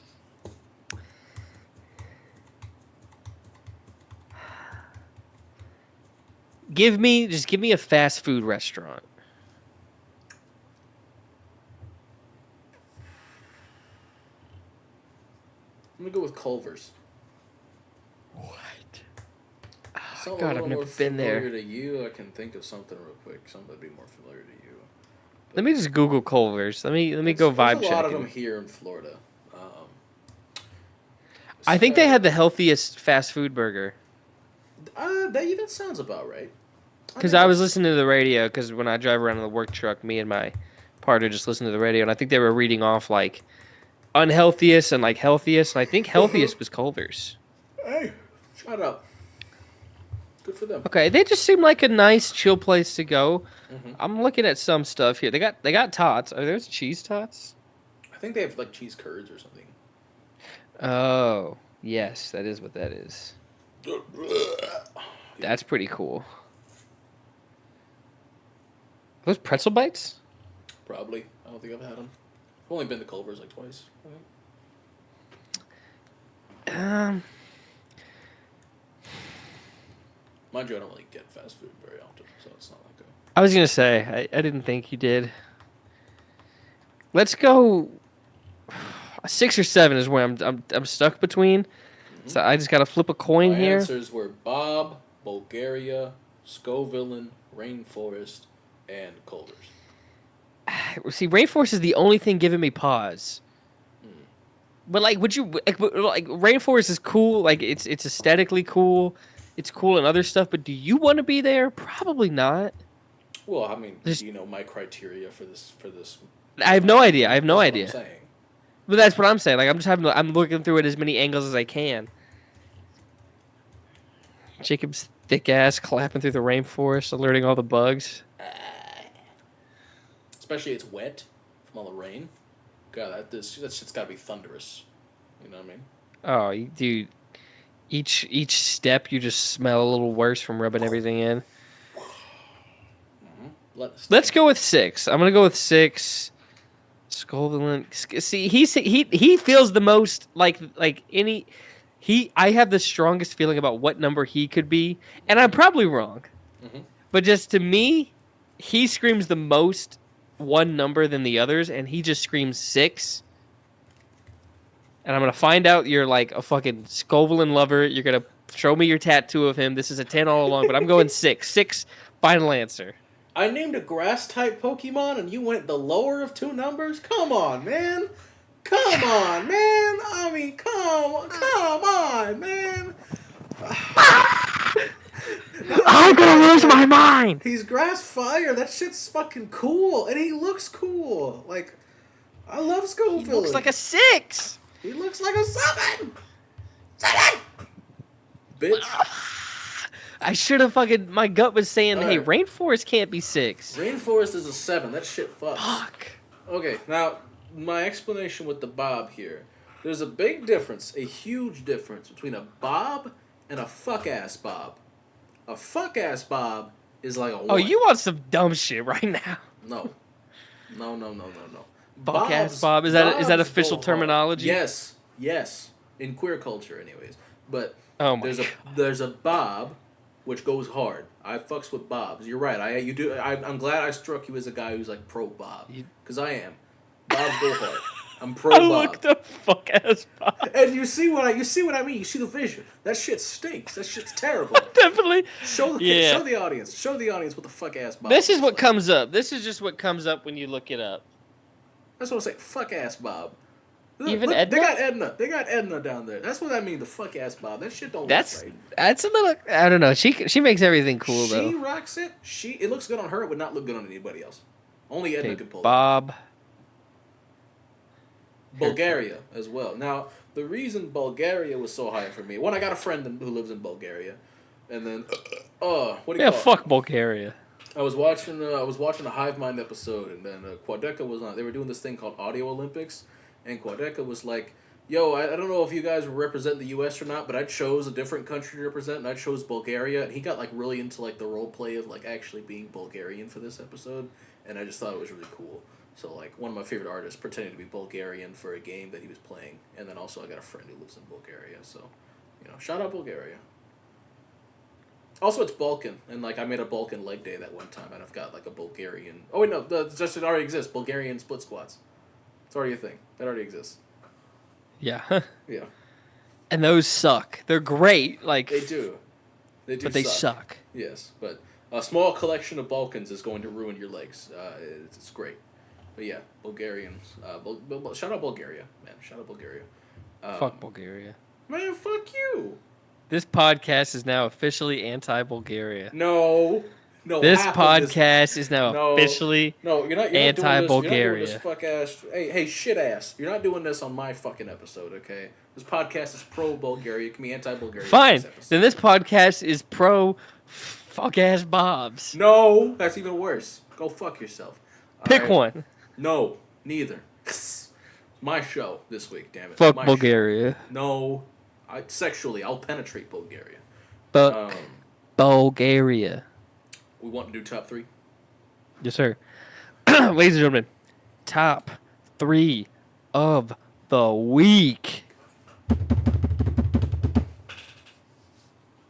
Give me a fast food restaurant. I'm gonna go with Culver's. What? Something God, I've never been there. To you, I can think of something real quick. Something that'd be more familiar to you. Let me just Google Culver's. Let me go vibe check. There's a lot of them here in Florida. I think they had the healthiest fast food burger. That sounds about right. Because I was listening to the radio, because when I drive around in the work truck, me and my partner just listen to the radio, and I think they were reading off like unhealthiest and like healthiest, and I think healthiest was Culver's. Hey, shut up. Good for them. Okay, they just seem like a nice, chill place to go. I'm looking at some stuff here. They got tots. Are those cheese tots? I think they have like cheese curds or something. Oh, yes, that is what that is. That's pretty cool. Those pretzel bites? Probably. I don't think I've had them. I've only been to Culver's like twice. Mind you, I don't really get fast food very often, so it's not like I was gonna say I didn't think you did. Let's go. 6 or 7 is where I'm stuck between. So I just gotta flip a coin here. My answers were Bob, Bulgaria, Scovillain, Rainforest, and Culver's. See, Rainforest is the only thing giving me pause. But would you Rainforest is cool? Like it's aesthetically cool. It's cool and other stuff. But do you want to be there? Probably not. Well, I mean, do you know my criteria for this? I have no idea. That's what I'm saying. But that's what I'm saying. I'm looking through it as many angles as I can. Jacob's thick ass clapping through the rainforest, alerting all the bugs. Especially it's wet from all the rain. God, that shit's gotta be thunderous. You know what I mean? Oh, dude. Each step you just smell a little worse from rubbing everything in. Let's go with 6. I'm gonna go with 6. Scovillain. See, he feels the most like any. I have the strongest feeling about what number he could be, and I'm probably wrong. Mm-hmm. But just to me, he screams the most one number than the others, and he just screams 6. And I'm gonna find out you're like a fucking Scovillain lover. You're gonna show me your tattoo of him. This is a 10 all along, but I'm going 6. 6, final answer. I named a grass type Pokemon and you went the lower of 2 numbers? Come on, man. Come on, man. I mean, come on, man. I'm gonna lose my mind. He's grass fire. That shit's fucking cool. And he looks cool. Like, I love Schofield. He looks like a 6. He looks like a 7. 7! Bitch. I should have fucking. My gut was saying, hey, Right. Rainforest can't be 6. Rainforest is a 7. That shit fucks. Fuck. Okay, now, my explanation with the bob here. There's a big difference, a huge difference between a bob and a fuck-ass bob. A fuck-ass bob is like a 1. Oh, you want some dumb shit right now? No. No. Fuck-ass bob. Is that official terminology? Yes. In queer culture, anyways. But Oh my there's a bob which goes hard. I fucks with bobs. You're right. I'm glad I struck you as a guy who's like pro bob, because I am. Bobs go hard. I'm pro I bob. looked up fuck-ass bob. And you see what I mean. You see the vision. That shit stinks. That shit's terrible. Definitely. Show the audience. Show the audience what the fuck ass bob. This is what comes up. This is just what comes up when you look it up. That's what I'm saying. Fuck ass bob. Even Look, Edna? They got Edna down there. That's what I mean. The fuck ass bob. That shit don't That's look right. that's a little. I don't know. She makes everything cool though. She rocks it. It looks good on her. It would not look good on anybody else. Only Edna could pull Bob. it. Bulgaria as well. Now the reason Bulgaria was so high for me. One, I got a friend who lives in Bulgaria, and then what do you call it? Fuck Bulgaria. I was watching a Hive Mind episode, and then Quadeca was on. They were doing this thing called Audio Olympics, and Quadeca was like, "Yo, I don't know if you guys represent the U.S. or not, but I chose a different country to represent, and I chose Bulgaria." And he got like really into like the role play of like actually being Bulgarian for this episode, and I just thought it was really cool. So like one of my favorite artists pretending to be Bulgarian for a game that he was playing, and then also I got a friend who lives in Bulgaria, so shout out Bulgaria. Also, it's Balkan, and like I made a Balkan leg day that one time, and I've got like a Bulgarian. Oh wait, no, it already exists. Bulgarian split squats. It's already a thing. That already exists. Yeah. Yeah. And those suck. They're great. Like They do. But they suck. Yes, but a small collection of Balkans is going to ruin your legs. It's great. But yeah, Bulgarians. Shout out Bulgaria, man. Shout out Bulgaria. Fuck Bulgaria. Man, fuck you. This podcast is now officially anti-Bulgaria. No. This podcast is now officially you're not anti-Bulgaria. You're not doing this fuck ass. Hey, shit ass. You're not doing this on my fucking episode, okay? This podcast is pro Bulgaria. It can be anti-Bulgaria. Fine. Then this podcast is pro fuck ass Bobs. No, that's even worse. Go fuck yourself. Pick one. No, neither. My show this week, damn it. Fuck Bulgaria. Show. No, sexually, I'll penetrate Bulgaria. Fuck Bulgaria. We want to do top 3? Yes, sir. Ladies and gentlemen, top 3 of the week.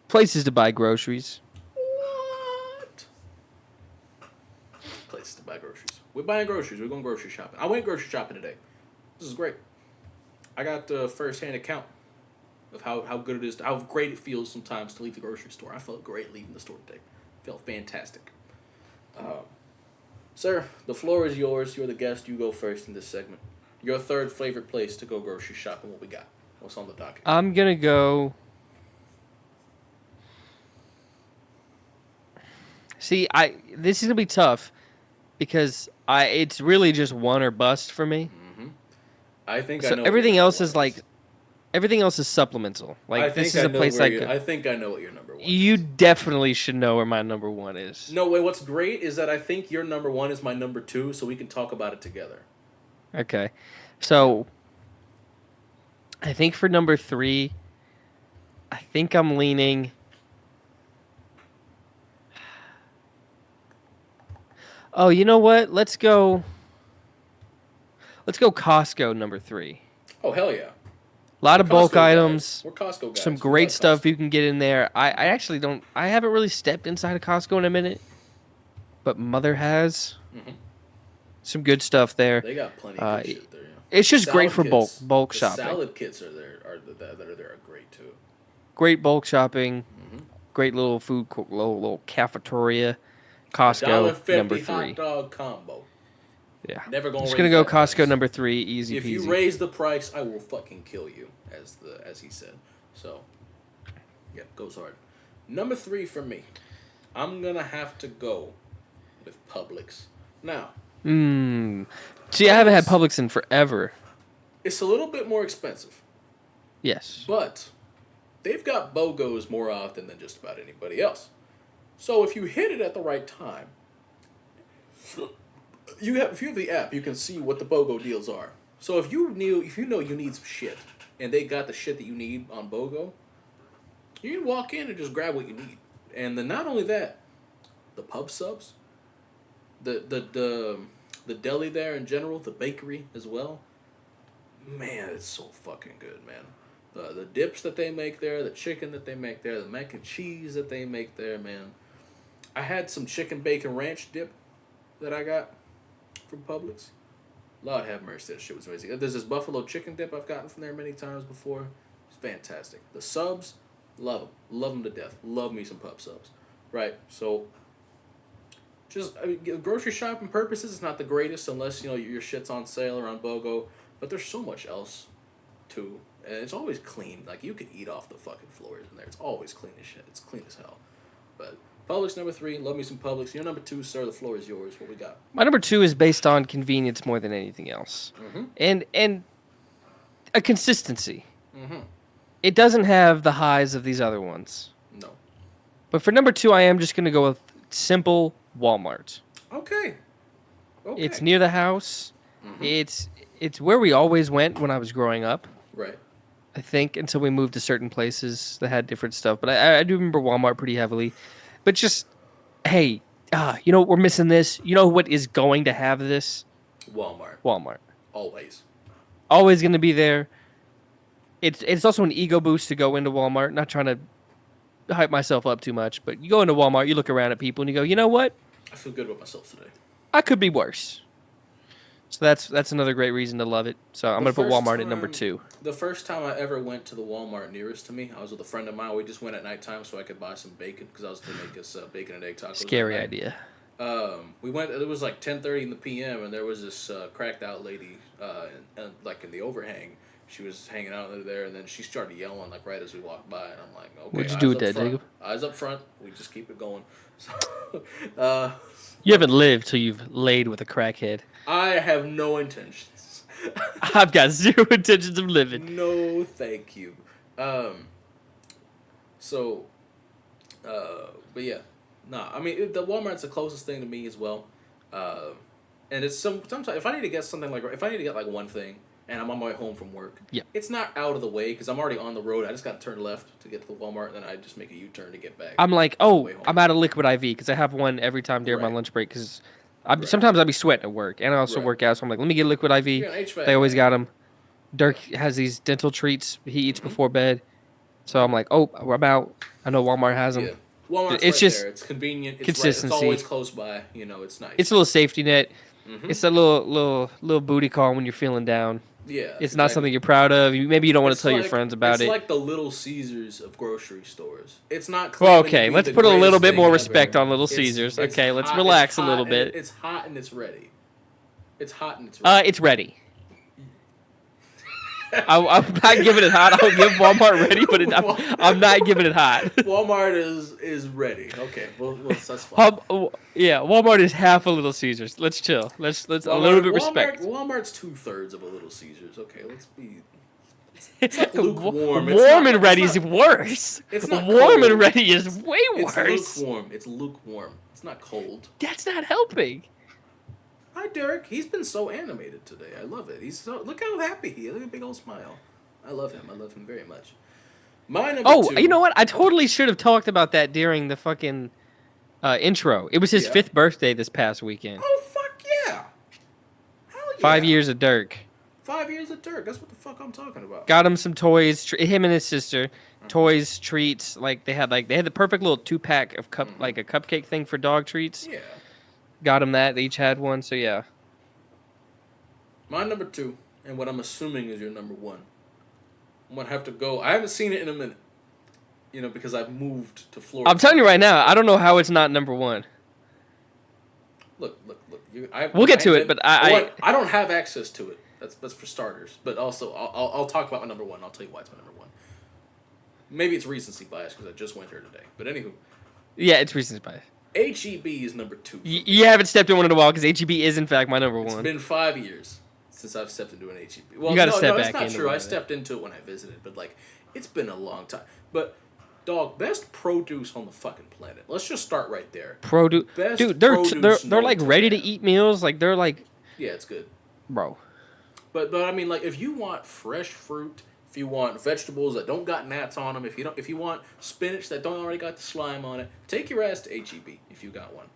Places to buy groceries. What? Places to buy groceries. We're buying groceries. We're going grocery shopping. I went grocery shopping today. This is great. I got a first-hand account of how good it is, how great it feels sometimes to leave the grocery store. I felt great leaving the store today. Felt fantastic. Sir, the floor is yours. You're the guest. You go first in this segment. Your third favorite place to go grocery shopping. What we got? What's on the docket? I'm going to go... See, this is going to be tough because it's really just one or bust for me. Mm-hmm. I think so I know everything else is like Everything else is supplemental. Like this is a place I think I know what your number one you is. definitely should know where my number one is. No, wait, what's great is that I think your number one is my number two, so we can talk about it together. Okay. So I think for number 3, I think I'm leaning. Oh, you know what? Let's go Costco number 3. Oh, hell yeah. A lot of bulk items. We're Costco guys. Some great stuff you can get in there. I actually don't. I haven't really stepped inside a Costco in a minute, but Mother has some good stuff there. They got plenty of good shit there. Yeah. It's just great for bulk shopping. Salad kits are there. That are there are great too. Great bulk shopping. Great little food, little cafeteria. Costco number 3. Hot dog combo. Yeah. Never gonna. Just gonna go Costco price. Number 3. Easy peasy. If you raise the price, I will fucking kill you, as he said. So, yeah, goes hard. Number 3 for me. I'm gonna have to go with Publix. Now. See, I haven't had Publix in forever. It's a little bit more expensive. Yes. But they've got BOGOs more often than just about anybody else. So if you hit it at the right time, if you have the app, you can see what the BOGO deals are. So if you know you need some shit, and they got the shit that you need on BOGO, you can walk in and just grab what you need. And then not only that, the pub subs, the deli there in general, the bakery as well. Man, it's so fucking good, man. The dips that they make there, the chicken that they make there, the mac and cheese that they make there, man. I had some chicken bacon ranch dip that I got from Publix. Lord have mercy, that shit was amazing. There's this buffalo chicken dip I've gotten from there many times before. It's fantastic. The subs, love them. Love them to death. Love me some pub subs. Right, so just grocery shopping purposes, it's not the greatest unless, your shit's on sale or on BOGO. But there's so much else, too. And it's always clean. Like, you could eat off the fucking floors in there. It's always clean as shit. It's clean as hell. But Publix number 3. Love me some Publix. Your number 2, sir. The floor is yours. What we got? My number 2 is based on convenience more than anything else. And a consistency. It doesn't have the highs of these other ones. No. But for number 2, I am just going to go with simple Walmart. Okay. It's near the house. It's where we always went when I was growing up. Right. I think until we moved to certain places that had different stuff. But I do remember Walmart pretty heavily. But just, hey, we're missing this. You know what is going to have this? Walmart. Always. Always going to be there. It's also an ego boost to go into Walmart. Not trying to hype myself up too much. But you go into Walmart, you look around at people, and you go, you know what? I feel good about myself today. I could be worse. So that's another great reason to love it. So I'm going to put Walmart at number 2. The first time I ever went to the Walmart nearest to me, I was with a friend of mine. We just went at nighttime so I could buy some bacon because I was going to make us bacon and egg tacos. Scary idea. We went. It was like 10:30 in the p.m. and there was this cracked out lady, like in the overhang. She was hanging out there, and then she started yelling like right as we walked by, and I'm like, okay. What'd you do with that, Jacob? Eyes up front. We just keep it going. So, you haven't lived till you've laid with a crackhead. I have no intentions. I've got zero intentions of living. No, thank you. But yeah, nah. I mean, the Walmart's the closest thing to me as well. And it's sometimes if I need to get something like one thing, and I'm on my way home from work, it's not out of the way because I'm already on the road. I just got to turn left to get to the Walmart, and then I just make a U-turn to get back. I'm like, I'm out of liquid IV because I have one every time during my lunch break because sometimes I'll be sweating at work, and I also work out, so I'm like, let me get a liquid IV. They always got them. Dirk has these dental treats he eats before bed, so I'm like, I'm out. I know Walmart has them. Yeah. Walmart's it's just there. It's convenient. It's consistency. It's always close by. It's nice. It's a little safety net. It's a little booty call when you're feeling down. Yeah. It's not something you're proud of. Maybe you don't want to tell your friends about it. It's like the Little Caesars of grocery stores. It's not. Well, okay, let's put a little bit more respect on Little Caesars. Okay, let's relax a little bit. It's hot and it's ready. It's ready. It's ready. I'm not giving it hot. I'll give Walmart ready, but I'm not giving it hot. Walmart is ready. Okay, well that's fine. Walmart is half a Little Caesars. Let's chill. Let's a little bit respect. Walmart's 2/3 of a Little Caesars. Okay, let's be. It's like lukewarm. Warm and ready is worse. It's not warm cold. and ready is way worse. It's lukewarm. It's lukewarm. It's not cold. That's not helping. Hi, Derek. He's been so animated today. I love it. Look how happy he is. Look at a big old smile. I love him. I love him very much. My number 2. You know what? I totally should have talked about that during the fucking intro. It was his 5th birthday this past weekend. Oh, fuck yeah. Hell yeah. 5 years of Dirk. 5 years of Dirk. That's what the fuck I'm talking about. Got him some toys. Him and his sister. Toys, treats. Like they had the perfect little 2-pack of like a cupcake thing for dog treats. Yeah. Got him that. They each had one. So yeah. My number 2, and what I'm assuming is your number 1. I'm gonna have to go. I haven't seen it in a minute. You know, because I've moved to Florida. I'm telling you right now, I don't know how it's not number 1. Look. We'll get to it, but I don't have access to it. That's for starters. But also, I'll talk about my number 1. I'll tell you why it's my number 1. Maybe it's recency bias because I just went here today. But anywho. Yeah, it's recency bias. HEB is number 2. You haven't stepped in one in a while because HEB is in fact my number 1. It's been 5 years since I've stepped into an HEB. Well, you gotta step that's back not true. it. I stepped into it when I visited, but like, it's been a long time. But dog, best produce on the fucking planet. Let's just start right there. Produce, dude. They're like ready to eat meals. Like they're like. Yeah, it's good, bro. But I mean, like, if you want fresh fruit, if you want vegetables that don't got gnats on them, if you want spinach that don't already got the slime on it, take your ass to HEB if you got one.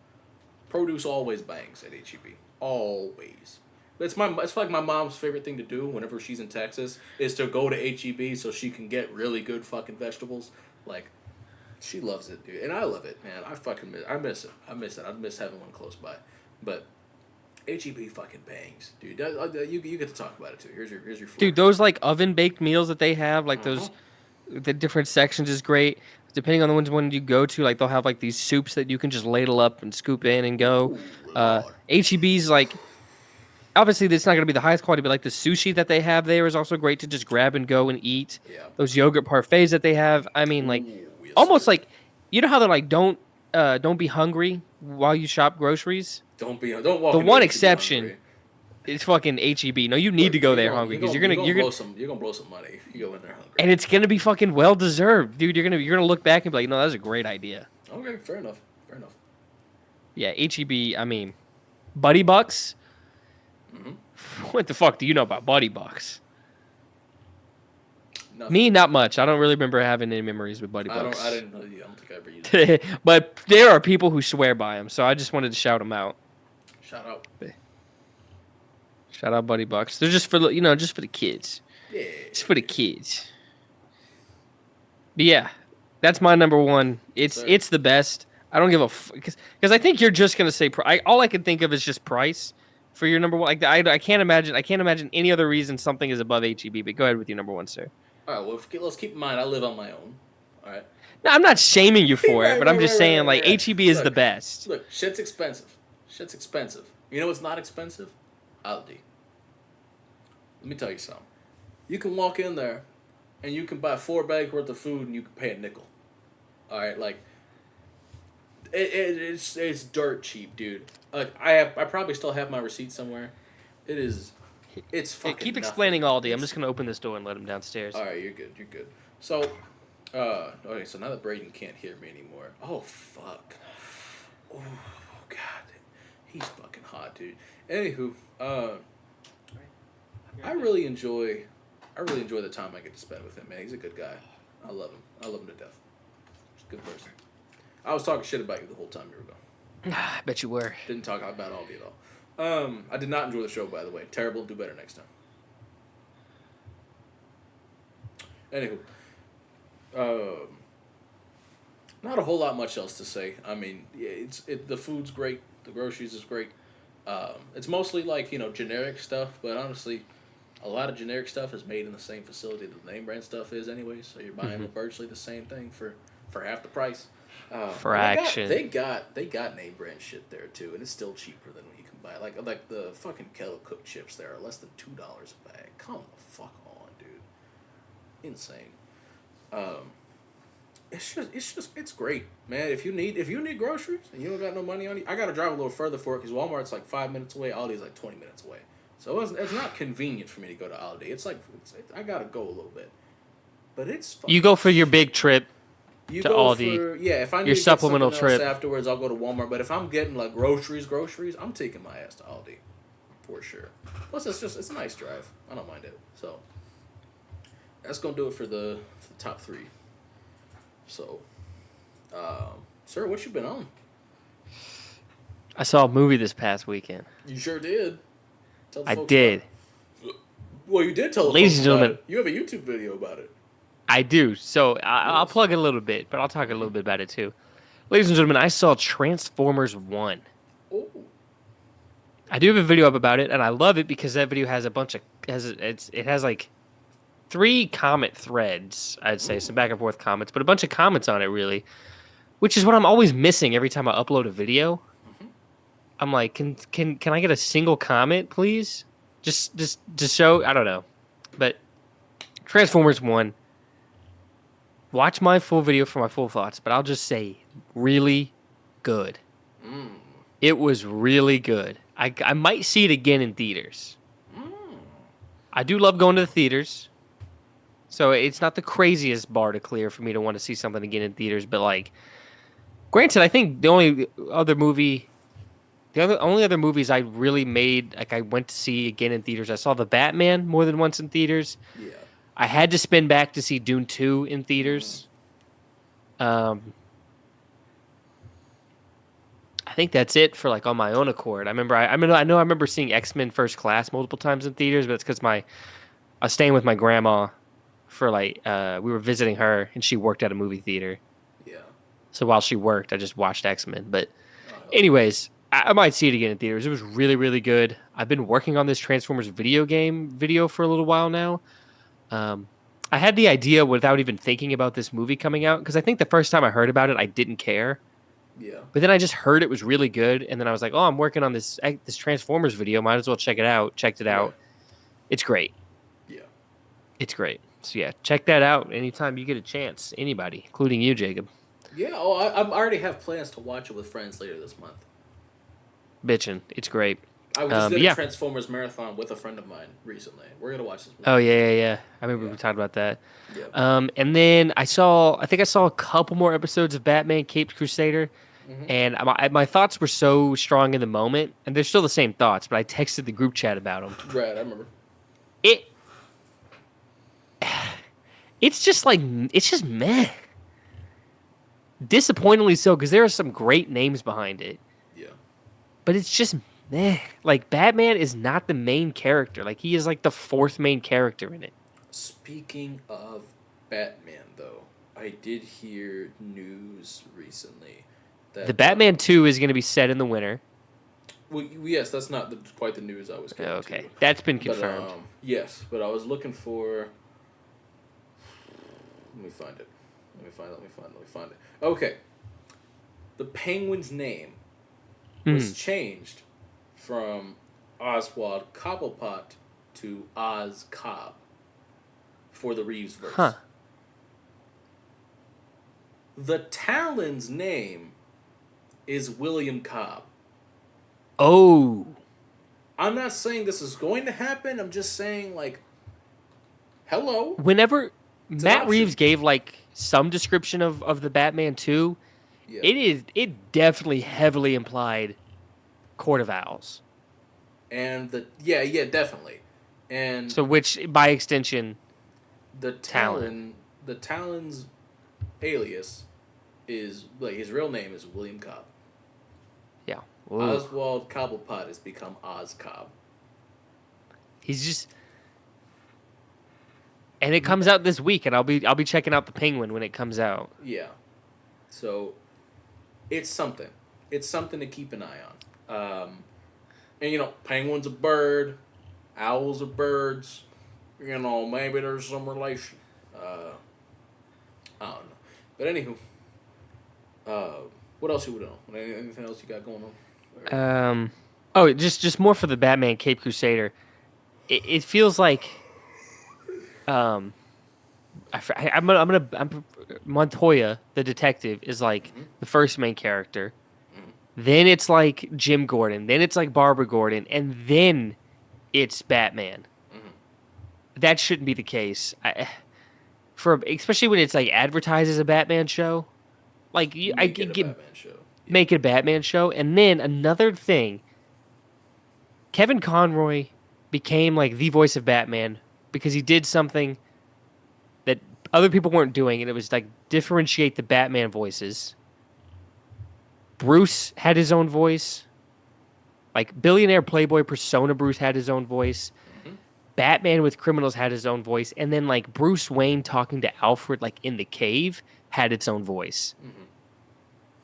Produce always bangs at HEB. Always. It's like my mom's favorite thing to do whenever she's in Texas is to go to HEB so she can get really good fucking vegetables. Like, she loves it, dude, and I love it, man. I miss it. I miss having one close by, but HEB fucking bangs, dude. You get to talk about it too. Here's your floor. Dude, those like oven baked meals that they have, like those, the different sections is great. Depending on the ones you go to, like they'll have like these soups that you can just ladle up and scoop in and go. HEB's like. Obviously, it's not going to be the highest quality, but like the sushi that they have there is also great to just grab and go and eat. Yeah. Those yogurt parfaits that they have, I mean, like, almost like, you know how they're like, don't be hungry while you shop groceries? Don't walk. The one exception is fucking HEB. No, you need to go there hungry because you're gonna blow some money if you go in there hungry. And it's gonna be fucking well deserved, dude. You're gonna look back and be like, no, that was a great idea. Okay, fair enough. Yeah, HEB. I mean, Buddy Bucks. Mm-hmm. What the fuck do you know about Buddy Bucks? Nothing. Me, not much. I don't really remember having any memories with Buddy Bucks. I didn't know you. I don't think I ever used it. But there are people who swear by them, so I just wanted to shout them out. Shout out. Shout out Buddy Bucks. They're just for just for the kids. Yeah. Just for the kids. But yeah, that's my number 1. It's the best. I don't give a because I think you're just gonna say all I can think of is just price for your number 1. Like I can't imagine any other reason something is above HEB. But go ahead with your number 1, sir. All right. Well, let's keep in mind I live on my own. All right. No, I'm not shaming you for it, but I'm just saying HEB is the best. Look, shit's expensive. You know what's not expensive? Aldi. Let me tell you something. You can walk in there, and you can buy 4 bags worth of food, and you can pay a nickel. All right, like. It's dirt cheap, dude. Like I probably still have my receipt somewhere. It's fucking. Keep nothing. explaining Aldi. I'm just gonna open this door and let him downstairs. All right, you're good. So, okay. So now that Brayden can't hear me anymore. Oh fuck. Oh god, he's fucking hot, dude. Anywho, I really enjoy the time I get to spend with him, man. He's a good guy. I love him to death. He's a good person. I was talking shit about you the whole time you were gone. I bet you were. Didn't talk about Aldi at all. I did not enjoy the show, by the way. Terrible. Do better next time. Anywho, not a whole lot much else to say. I mean, yeah, the food's great. The groceries is great. It's mostly like generic stuff, but honestly, a lot of generic stuff is made in the same facility that the name brand stuff is, anyway. So you're buying virtually the same thing for half the price. Fraction. They got name brand shit there too, and it's still cheaper than what you can buy. Like the fucking kettle cooked chips there are less than $2 a bag. Come the fuck on, dude. Insane. It's great, man. If you need groceries and you don't got no money on you, I gotta drive a little further for it because Walmart's like 5 minutes away. Aldi's like 20 minutes away. So it's not convenient for me to go to Aldi. It's like I gotta go a little bit, but it's You fucking go for your cheap. big trip You to go Aldi, for if I your need to get supplemental something else trip. afterwards, I'll go to Walmart. But if I'm getting like groceries, I'm taking my ass to Aldi, for sure. Plus, it's a nice drive. I don't mind it. So that's gonna do it for the top three. So, sir, what you been on? I saw a movie this past weekend. You sure did. Tell the I folks did. about it. Well, you did tell the Ladies folks and about gentlemen. it. You have a YouTube video about it. I do. So I'll Yes. plug it a little bit, but I'll talk a little bit about it too. Ladies and gentlemen, I saw Transformers 1. Oh. I do have a video up about it, and I love it because that video has a bunch of it has like 3 comment threads, I'd say, some back and forth comments, but a bunch of comments on it really, which is what I'm always missing every time I upload a video. I'm like, can I get a single comment, please? Just to show, I don't know. But Transformers 1. Watch my full video for my full thoughts, but I'll just say really good. It was really good. I might see it again in theaters. I do love going to the theaters. So it's not the craziest bar to clear for me to want to see something again in theaters, but like granted, I think the only other movies I really made, like I went to see again in theaters, I saw The Batman more than once in theaters. Yeah. I had to spin back to see Dune 2 in theaters. I think that's it for like on my own accord. I remember seeing X-Men First Class multiple times in theaters, but it's because I was staying with my grandma for like we were visiting her and she worked at a movie theater. Yeah. So while she worked, I just watched X-Men. But anyways, I might see it again in theaters. It was really, really good. I've been working on this Transformers video for a little while now. I had the idea without even thinking about this movie coming out because I think the first time I heard about it, I didn't care. Yeah. But then I just heard it was really good, and then I was like, "Oh, I'm working on this Transformers video. Might as well check it out." Checked it out. It's great. Yeah. It's great. So yeah, check that out anytime you get a chance. Anybody, including you, Jacob. Yeah. Oh, I already have plans to watch it with friends later this month. Bitchin'. It's great. I just did a Transformers marathon with a friend of mine recently. We're gonna watch this movie. Oh yeah. I remember we talked about that. Yeah. And then I think I saw a couple more episodes of Batman: Caped Crusader, and my thoughts were so strong in the moment, and they're still the same thoughts. But I texted the group chat about them. Right, I remember. It's just meh. Disappointingly so, because there are some great names behind it. Yeah. But it's just meh. Like, Batman is not the main character. Like, he is like the 4th main character in it. Speaking of Batman, though, I did hear news recently that The Batman 2 is going to be set in the winter. Well, yes, that's not quite the news I was getting Okay, to. that's been confirmed. But, yes, but I was looking for... Let me find it. Let me find it. Okay. The Penguin's name was changed from Oswald Cobblepot to Oz Cobb for the Reeves verse. Huh. The Talon's name is William Cobb. Oh. I'm not saying this is going to happen. I'm just saying, like, hello. Whenever Matt Reeves gave, like, some description of the Batman 2, it definitely heavily implied Court of Owls. And definitely. And so which, by extension, the Talon's alias is, like, his real name is William Cobb. Yeah. Ooh. Oswald Cobblepot has become Oz Cobb. He's just... And it comes out this week, and I'll be checking out the Penguin when it comes out. Yeah. So, it's something. It's something to keep an eye on. And, penguin's a bird. Owls are birds. Maybe there's some relation. I don't know. But anywho, what else you would know? Anything else you got going on? Just more for the Batman Caped Crusader. It feels like, Montoya, the detective, is like the first main character. Then it's like Jim Gordon. Then it's like Barbara Gordon, and then it's Batman. Mm-hmm. That shouldn't be the case. Especially when it's like advertised as a Batman show. Like I Make it a get Batman show. Yeah. make it a Batman show, and then another thing, Kevin Conroy became like the voice of Batman because he did something that other people weren't doing, and it was like differentiate the Batman voices. Bruce had his own voice. Like billionaire playboy persona Bruce had his own voice. Mm-hmm. Batman with criminals had his own voice, and then like Bruce Wayne talking to Alfred like in the cave had its own voice. Mm-hmm.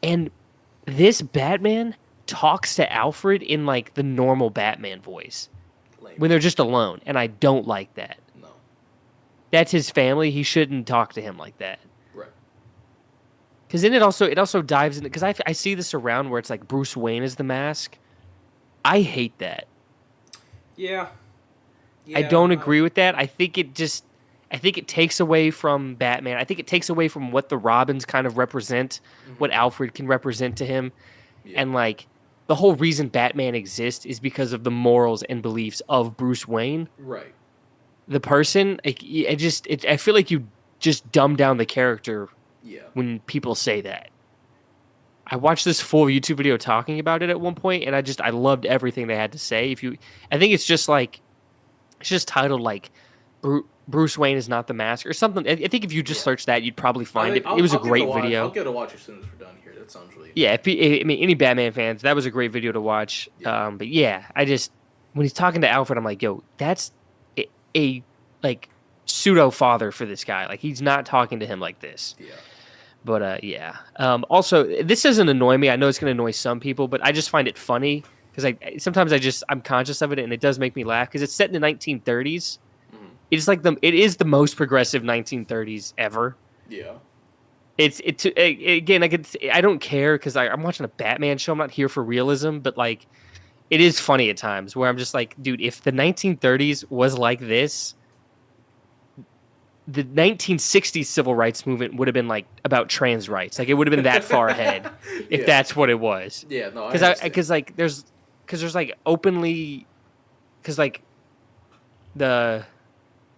And this Batman talks to Alfred in like the normal Batman voice Lame. when they're just alone, and I don't like that. No. That's his family. He shouldn't talk to him like that. Right. Because then it also dives into, because I see this around where it's like Bruce Wayne is the mask. I hate that. Yeah. I don't agree with that. I think it takes away from Batman. I think it takes away from what the Robins kind of represent, what Alfred can represent to him. Yeah. And like the whole reason Batman exists is because of the morals and beliefs of Bruce Wayne. Right. The person, I feel like you just dumb down the character when people say that. I watched this full YouTube video talking about it at one point, and I loved everything they had to say. I think it's just titled like Bruce Wayne is not the mask or something. I think if you just search that, you'd probably find it. It was a great video. I'll give it a watch as soon as we're done here. That sounds really any Batman fans, that was a great video to watch. Yeah. But yeah, when he's talking to Alfred, I'm like, yo, that's a like pseudo father for this guy. Like he's not talking to him like this. Yeah. But yeah. Also, this doesn't annoy me. I know it's going to annoy some people, but I just find it funny because sometimes I'm conscious of it, and it does make me laugh because it's set in the 1930s. Mm-hmm. It is the most progressive 1930s ever. Yeah. I don't care because I'm watching a Batman show. I'm not here for realism, but like, it is funny at times where I'm just like, dude, if the 1930s was like this, the 1960s civil rights movement would have been like about trans rights. Like it would have been that far ahead if that's what it was. Yeah, no, because there's like openly, because like the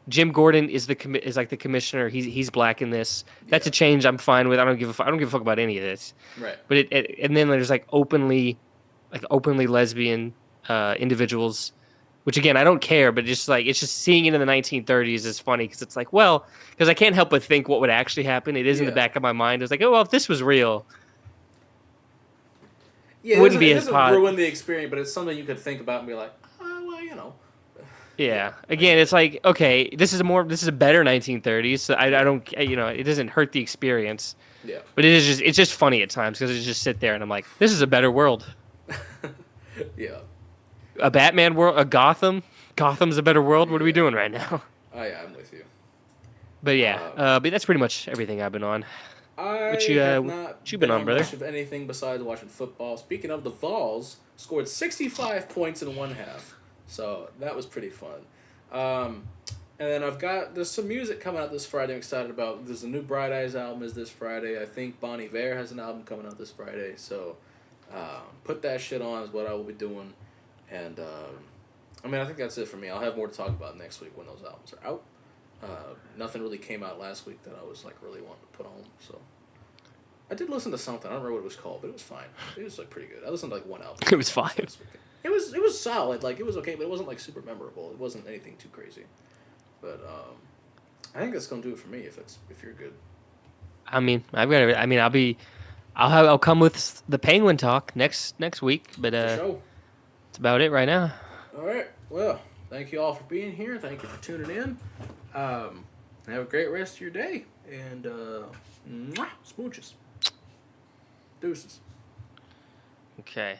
Jim Gordon is like the commissioner. He's black in this. That's a change I'm fine with. I don't give a fuck about any of this. Right. But and then there's like openly lesbian individuals. Which again, I don't care, but it's just seeing it in the 1930s is funny because it's like, well, because I can't help but think what would actually happen. It is in the back of my mind. It's like, oh well, if this was real, it wouldn't be as hot. It doesn't ruin the experience, but it's something you could think about and be like, oh, well, you know. Yeah. Again, it's like, okay, this is a better 1930s. So I don't, it doesn't hurt the experience. Yeah. But it's just funny at times because I just sit there and I'm like, this is a better world. Yeah. A Batman world, a Gotham. Gotham's a better world. What are we doing right now? Oh yeah, I'm with you. But yeah, but that's pretty much everything I've been on. What you been on, brother? Much of anything besides watching football. Speaking of, the Vols scored 65 points in one half, so that was pretty fun. And then there's some music coming out this Friday. I'm excited about. There's a new Bright Eyes album is this Friday. I think Bon Iver has an album coming out this Friday. So, put that shit on is what I will be doing. And, I think that's it for me. I'll have more to talk about next week when those albums are out. Nothing really came out last week that I was, really wanting to put on, so. I did listen to something. I don't remember what it was called, but it was fine. It was, pretty good. I listened to, one album. It was fine. It was solid. It was okay, but it wasn't, super memorable. It wasn't anything too crazy. But, I think that's going to do it for me if you're good. I'll come with the Penguin talk next week, but, for sure. That's about it right now. All right. Well, thank you all for being here. Thank you for tuning in. Have a great rest of your day. And smooches. Deuces. Okay.